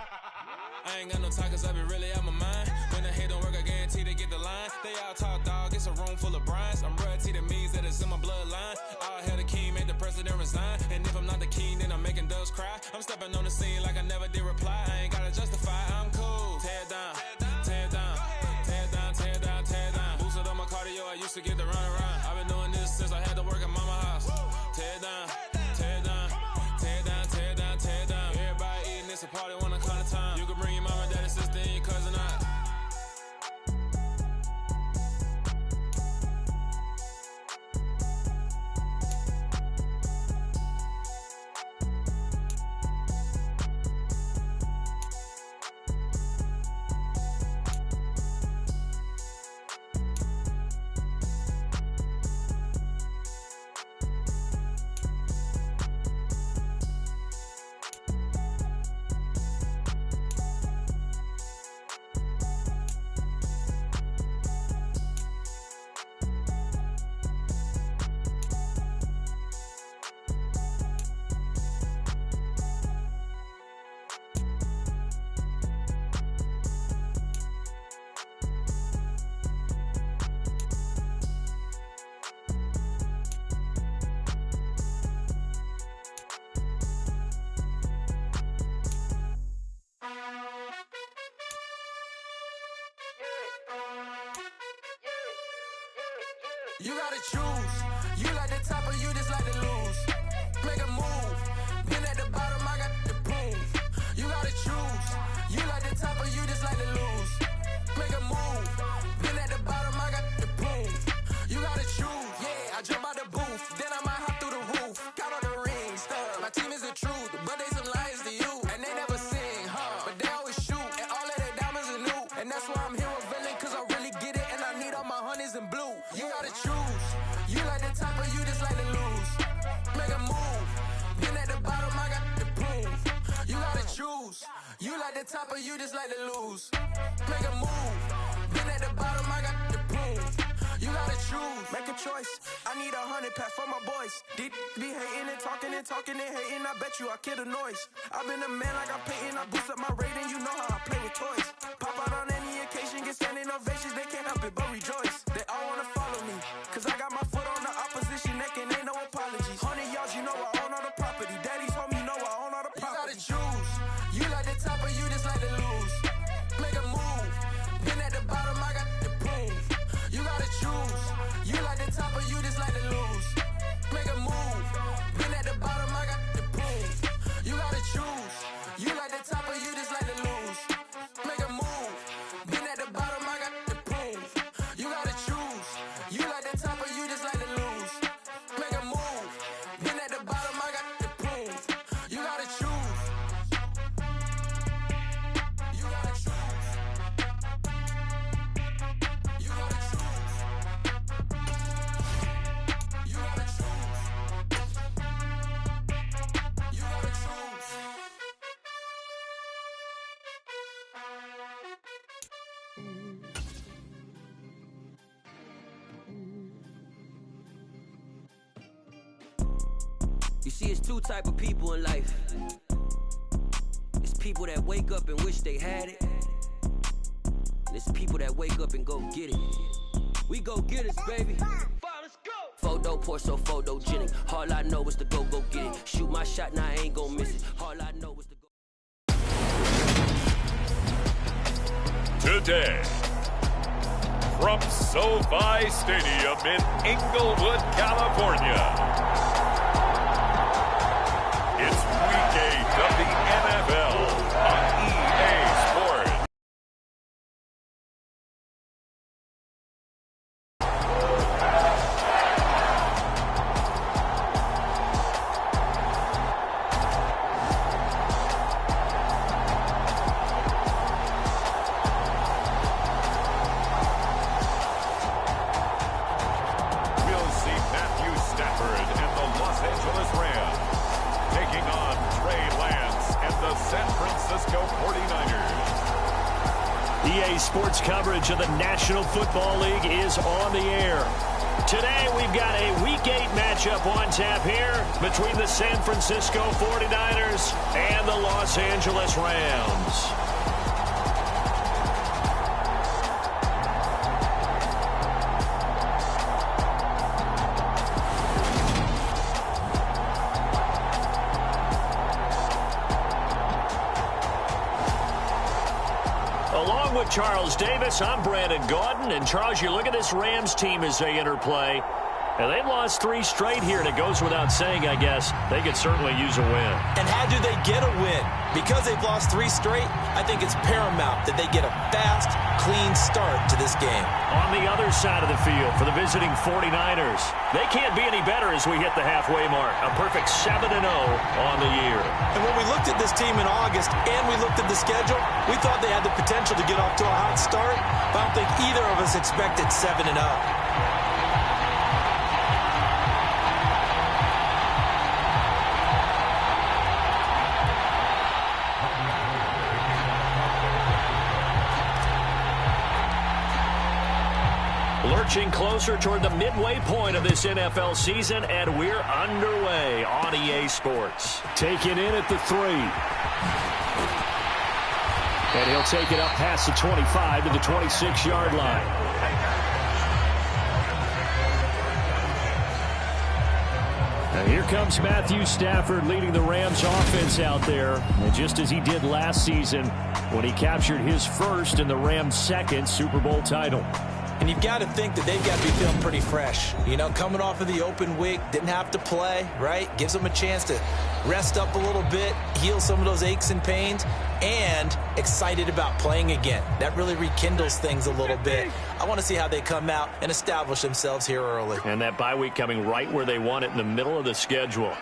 I ain't got no talk, cause I be really out my mind. When the hate don't work, I guarantee they get the line. They all talk, dog, it's a room full of Bryans. I'm royalty, that means that it's in my bloodline. All hail the king, made the president resign. And if I'm not the king, then I'm making doves cry. I'm stepping on the scene like I never did reply. I ain't gotta justify, I'm cool. Tear it down, tear it down, tear it down, tear it down, tear it down. Boosted on my cardio, I used to get the run around. I've been doing this since I had to work at mama house. Tear it down, tear it down, tear it down, tear it down, tear it down. Everybody eating, it's a party, wanna call the time. You can bring your mama, daddy, sister, and your cousin out. You gotta choose. You like the top or you just like to lose. Make a move. Been at the bottom, I got the prove. You gotta choose. You like the top or you just like to lose. Make a move. Been at the bottom, I got the prove. You gotta choose. Yeah, I jump out the booth. Then I might hop through the roof. Count on the rings. My team is the truth, but they some liars to you. And they never sing, but they always shoot. And all of their diamonds are new. And that's why I'm here with villain, cause I really get it. And I need all my honeys in blue. You gotta choose. You like the top or you just like to lose. Make a move. Been at the bottom, I got the proof. You gotta choose. You like the top or you just like to lose. Make a move. Been at the bottom, I got the proof. You gotta choose. Make a choice. I need 100 pack for my boys. Deep be hating and talking and talking and hating. I bet you I kill the noise. I've been a man like I'm Peyton. I boost up my rating. You know how I play with toys. Pop out on any occasion, get standing ovations. They can't help it but rejoice. They all wanna follow me, cause I got my foot on the opposition neck and ain't no apologies. 100 yards, you know I own all the property. Daddy's home, you know I own all the property. You gotta choose. You like the top or you just like to lose. Make a move. Been at the bottom, I got the proof. You gotta choose. You like the top or you just like to lose. Make a move. Been at the bottom, I got the proof. You gotta choose. You like the top or you just like to lose. Make a move. Been at the bottom, I got the proof. You gotta choose. You like the top or you just like to lose. Make a move. Been at the bottom, I got the proof. You gotta choose. You gotta choose. You gotta choose. You gotta choose. You gotta choose. You see, it's two type of people in life. It's people that wake up and wish they had it. And it's people that wake up and go get it. We go get it, baby. Photo poor, so photogenic. All I know is to go get it. Shoot my shot, now I ain't gon' miss it. All I know is to go. Today, from SoFi Stadium in Inglewood, California, it's Week 8 of the NFL on EA Sports. We'll see Matthew Stafford and the Los Angeles Rams taking on Trey Lance and the San Francisco 49ers. EA Sports coverage of the National Football League is on the air. Today we've got a Week 8 matchup on tap here between the San Francisco 49ers and the Los Angeles Rams. Along with Charles Davis, I'm Brandon Gaudin. And Charles, you look at this Rams team as they interplay. And they've lost 3 straight here, and it goes without saying, I guess, they could certainly use a win. And how do they get a win? Because they've lost 3 straight, I think it's paramount that they get a fast, clean start to this game. On the other side of the field for the visiting 49ers, they can't be any better as we hit the halfway mark. A perfect 7-0 on the year. And when we looked at this team in August and we looked at the schedule, we thought they had the potential to get off to a hot start, but I don't think either of us expected 7-0. Lurching closer toward the midway point of this NFL season, and we're underway on EA Sports. Taken in at the 3. And he'll take it up past the 25 to the 26-yard line. Now here comes Matthew Stafford leading the Rams offense out there. And just as he did last season when he captured his first and the Rams' second Super Bowl title. And you've got to think that they've got to be feeling pretty fresh. You know, coming off of the open week, didn't have to play, right? Gives them a chance to rest up a little bit, heal some of those aches and pains, and excited about playing again. That really rekindles things a little bit. I want to see how they come out and establish themselves here early. And that bye week coming right where they want it, in the middle of the schedule.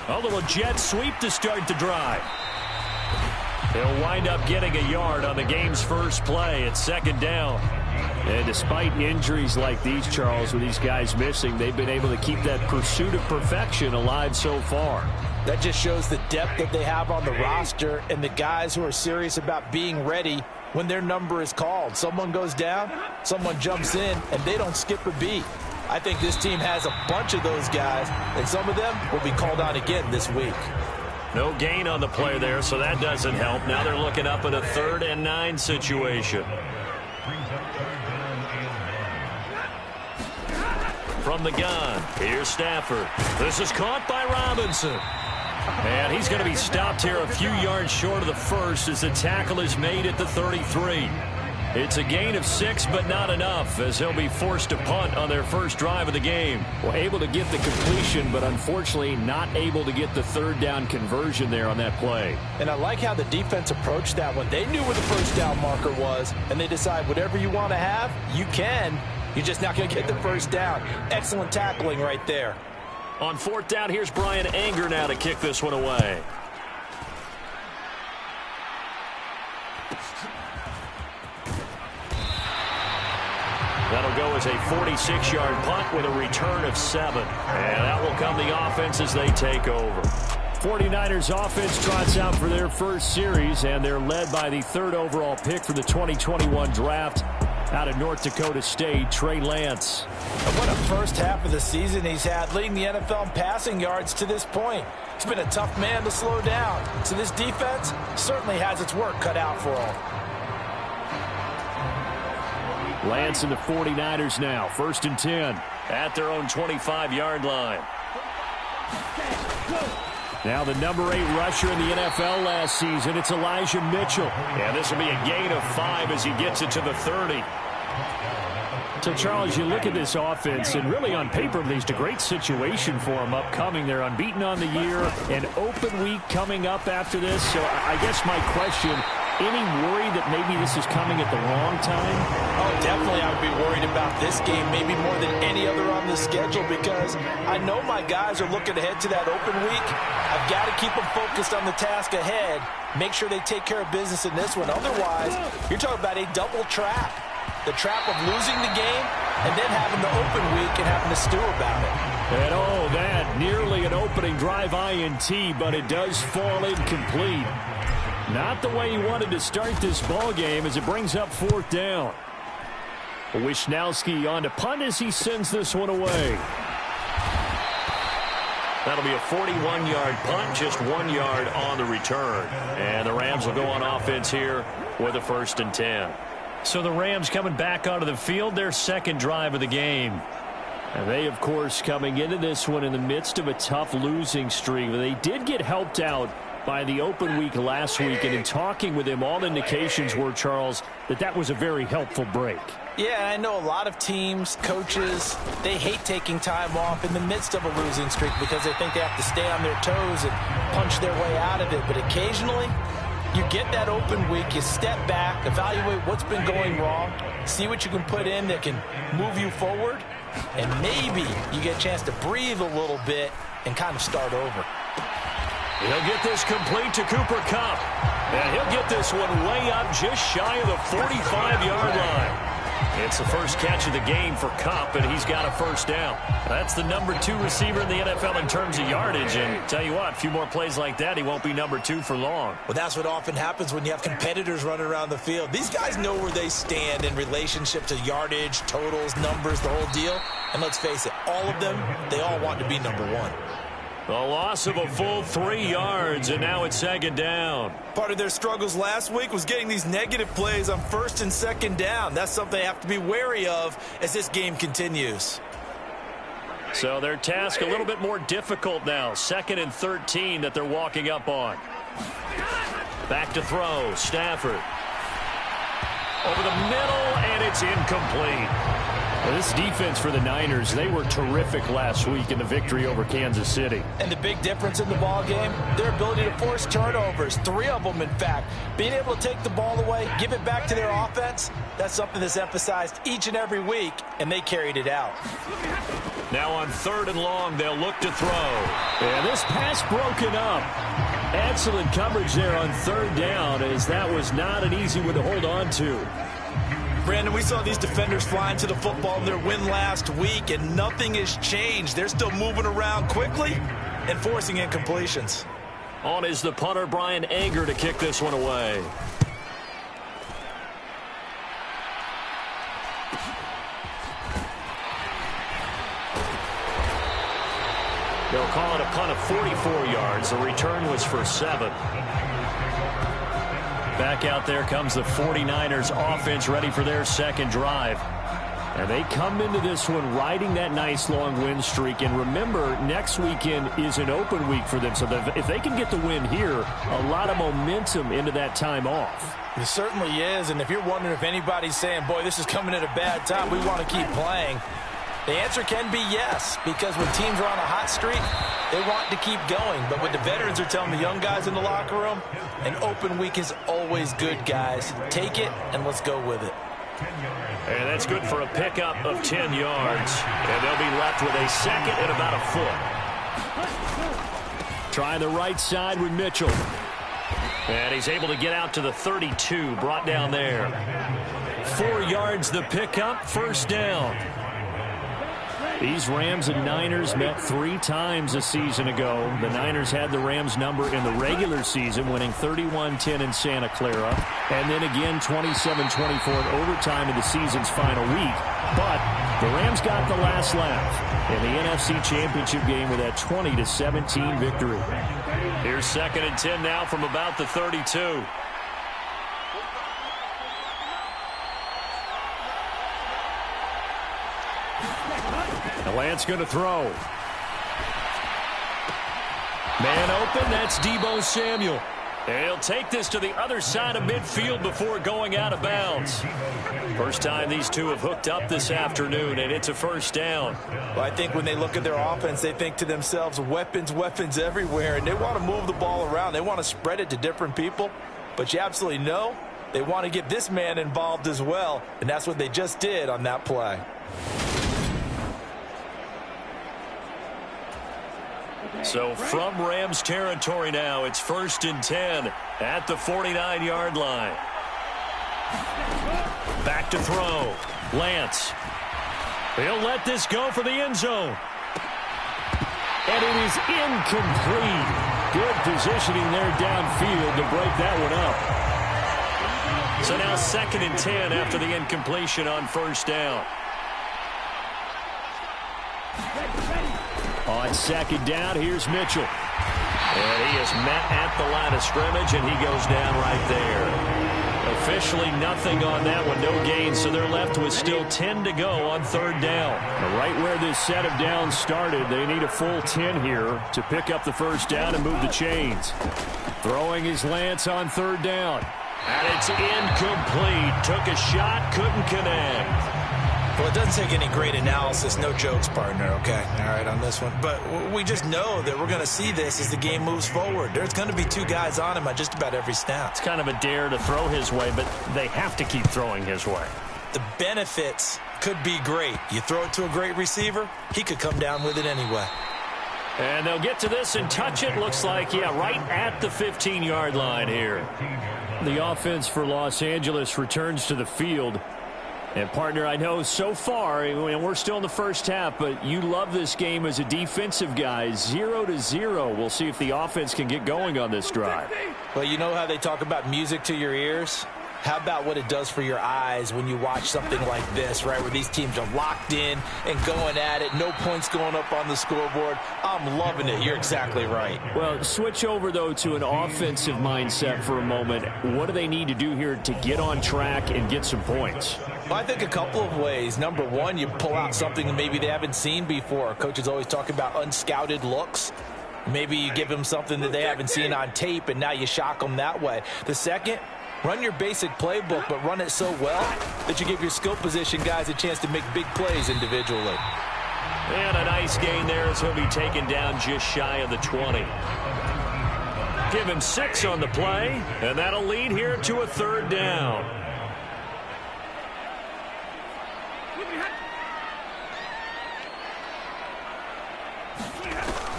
A little jet sweep to start the drive. He'll wind up getting a yard on the game's first play. It's 2nd down. And despite injuries like these, Charles, with these guys missing, they've been able to keep that pursuit of perfection alive so far. That just shows the depth that they have on the roster and the guys who are serious about being ready when their number is called. Someone goes down, someone jumps in, and they don't skip a beat. I think this team has a bunch of those guys, and some of them will be called on again this week. No gain on the play there, so that doesn't help. Now they're looking up at a 3rd and 9 situation. From the gun, here's Stafford. This is caught by Robinson. And he's going to be stopped here a few yards short of the first as the tackle is made at the 33. It's a gain of 6, but not enough, as he'll be forced to punt on their first drive of the game. Well, able to get the completion, but unfortunately not able to get the 3rd down conversion there on that play. And I like how the defense approached that one. They knew where the first down marker was, and they decide whatever you want to have, you can. You're just not going to get the first down. Excellent tackling right there. On 4th down, here's Brian Anger now to kick this one away. That'll go as a 46-yard punt with a return of 7. And that will come the offense as they take over. 49ers offense trots out for their first series, and they're led by the 3rd overall pick for the 2021 draft out of North Dakota State, Trey Lance. And what a first half of the season he's had, leading the NFL in passing yards to this point. He's been a tough man to slow down, so this defense certainly has its work cut out for him. Lance and the 49ers now, 1st and 10. At their own 25-yard line. Now the number 8 rusher in the NFL last season, it's Elijah Mitchell. Yeah, this will be a gain of 5 as he gets it to the 30. So, Charles, you look at this offense, and really on paper, at least, a great situation for them upcoming. They're unbeaten on the year, an open week coming up after this. So I guess my question, any worry that maybe this is coming at the wrong time? Oh, definitely I would be worried about this game, maybe more than any other on the schedule, because I know my guys are looking ahead to that open week. I've got to keep them focused on the task ahead, make sure they take care of business in this one. Otherwise, you're talking about a double trap. The trap of losing the game and then having the open week and having to stew about it. And oh, that nearly an opening drive INT, but it does fall incomplete. Not the way he wanted to start this ball game as it brings up 4th down. Wisnowski on to punt as he sends this one away. That'll be a 41-yard punt, just 1 yard on the return. And the Rams will go on offense here with a 1st and 10. So the Rams coming back onto the field, their second drive of the game. And they, of course, coming into this one in the midst of a tough losing streak. They did get helped out by the open week last week, and in talking with him, all indications were, Charles, that was a very helpful break. Yeah, I know a lot of teams, coaches, they hate taking time off in the midst of a losing streak because they think they have to stay on their toes and punch their way out of it. But occasionally, you get that open week, you step back, evaluate what's been going wrong, see what you can put in that can move you forward, and maybe you get a chance to breathe a little bit and kind of start over. He'll get this complete to Cooper Kupp. And he'll get this one way up just shy of the 45-yard line. It's the first catch of the game for Kupp, and he's got a 1st down. That's the number 2 receiver in the NFL in terms of yardage. And tell you what, a few more plays like that, he won't be number 2 for long. Well, that's what often happens when you have competitors running around the field. These guys know where they stand in relationship to yardage, totals, numbers, the whole deal. And let's face it, all of them, they all want to be number 1. A loss of a full 3 yards, and now it's 2nd down. Part of their struggles last week was getting these negative plays on 1st and 2nd down. That's something they have to be wary of as this game continues. So their task a little bit more difficult now. 2nd and 13 that they're walking up on. Back to throw. Stafford. Over the middle, and it's incomplete. Well, this defense for the Niners, they were terrific last week in the victory over Kansas City. And the big difference in the ball game, their ability to force turnovers, 3 of them in fact. Being able to take the ball away, give it back to their offense, that's something that's emphasized each and every week, and they carried it out. Now on 3rd and long, they'll look to throw. And this pass broken up. Excellent coverage there on 3rd down, as that was not an easy one to hold on to. Brandon, we saw these defenders flying to the football in their win last week, and nothing has changed. They're still moving around quickly and forcing incompletions. On is the punter, Brian Anger, to kick this one away. They'll call it a punt of 44 yards. The return was for 7. Back out there comes the 49ers offense, ready for their 2nd drive. And they come into this one riding that nice long win streak. And remember, next weekend is an open week for them. So if they can get the win here, a lot of momentum into that time off. It certainly is. And if you're wondering if anybody's saying, boy, this is coming at a bad time, we want to keep playing, the answer can be yes, because when teams are on a hot streak, they want to keep going. But what the veterans are telling the young guys in the locker room, an open week is always good, guys. Take it, and let's go with it. And that's good for a pickup of 10 yards. And they'll be left with a 2nd and about a foot. Trying the right side with Mitchell. And he's able to get out to the 32, brought down there. 4 yards the pickup, 1st down. These Rams and Niners met 3 times a season ago. The Niners had the Rams number in the regular season, winning 31-10 in Santa Clara, and then again 27-24 in overtime in the season's final week. But the Rams got the last laugh in the NFC Championship game with that 20-17 victory. Here's 2nd and 10 now from about the 32. Lance going to throw. Man open, that's Deebo Samuel. And he'll take this to the other side of midfield before going out of bounds. First time these two have hooked up this afternoon, and it's a 1st down. Well, I think when they look at their offense, they think to themselves, weapons everywhere, and they want to move the ball around. They want to spread it to different people, but you absolutely know they want to get this man involved as well, and that's what they just did on that play. So from Rams territory now, it's 1st and 10 at the 49-yard line. Back to throw. Lance. He'll let this go for the end zone. And it is incomplete. Good positioning there downfield to break that one up. So now 2nd and 10 after the incompletion on first down. On 2nd down, here's Mitchell. And he is met at the line of scrimmage, and he goes down right there. Officially nothing on that one, no gain, so they're left with still 10 to go on 3rd down. And right where this set of downs started, they need a full 10 here to pick up the first down and move the chains. Throwing is Lance on 3rd down. And it's incomplete. Took a shot, couldn't connect. Well, it doesn't take any great analysis, no jokes, partner, okay? All right, on this one. But we just know that we're going to see this as the game moves forward. There's going to be 2 guys on him at just about every snap. It's kind of a dare to throw his way, but they have to keep throwing his way. The benefits could be great. You throw it to a great receiver, he could come down with it anyway. And they'll get to this and touch it. Looks like, yeah, right at the 15-yard line here. The offense for Los Angeles returns to the field. And, partner, I know so far, and we're still in the first half, but you love this game as a defensive guy. 0-0. We'll see if the offense can get going on this drive. Well, you know how they talk about music to your ears? How about what it does for your eyes when you watch something like this, right, where these teams are locked in and going at it, no points going up on the scoreboard? I'm loving it. You're exactly right. Well, switch over, though, to an offensive mindset for a moment. What do they need to do here to get on track and get some points? Well, I think a couple of ways. Number one, you pull out something that maybe they haven't seen before. Coaches always talk about unscouted looks. Maybe you give them something that they haven't seen on tape, and now you shock them that way. The second, run your basic playbook, but run it so well that you give your skill position guys a chance to make big plays individually. And a nice gain there as he'll be taken down just shy of the 20. Give him 6 on the play, and that'll lead here to a 3rd down.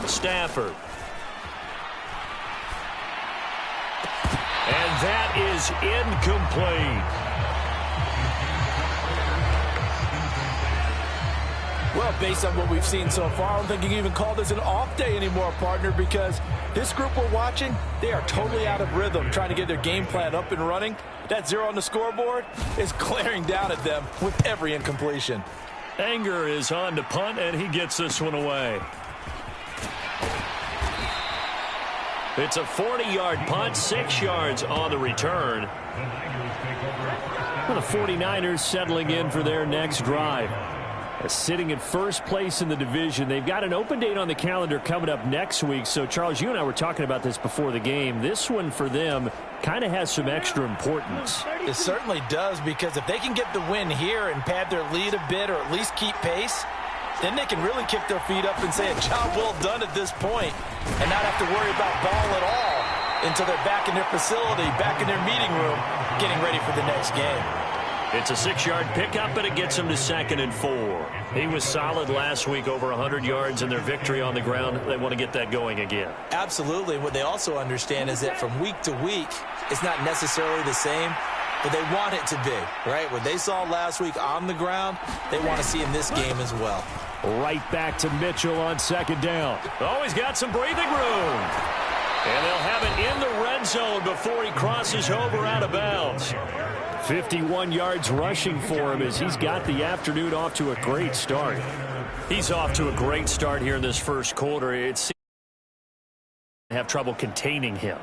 Stafford. And that is incomplete. Well, based on what we've seen so far, I don't think you can even call this an off day anymore, partner, because this group we're watching, they are totally out of rhythm, trying to get their game plan up and running. That 0 on the scoreboard is glaring down at them with every incompletion. Anger is on to punt, and he gets this one away. It's a 40-yard punt, 6 yards on the return. Well, the 49ers settling in for their next drive. Sitting in first place in the division. They've got an open date on the calendar coming up next week. So, Charles, you and I were talking about this before the game. This one for them kind of has some extra importance. It certainly does, because if they can get the win here and pad their lead a bit or at least keep pace, then they can really kick their feet up and say a job well done at this point and not have to worry about ball at all until they're back in their facility, back in their meeting room, getting ready for the next game. It's a 6-yard pickup, and it gets him to 2nd and 4. He was solid last week, over 100 yards in their victory on the ground. They want to get that going again. Absolutely. What they also understand is that from week to week, it's not necessarily the same, but they want it to be, right? What they saw last week on the ground, they want to see in this game as well. Right back to Mitchell on 2nd down. Oh, he's got some breathing room. And they'll have it in the red zone before he crosses over out of bounds. 51 yards rushing for him as he's got the afternoon off to a great start. He's off to a great start here in this first quarter. It's have trouble containing him.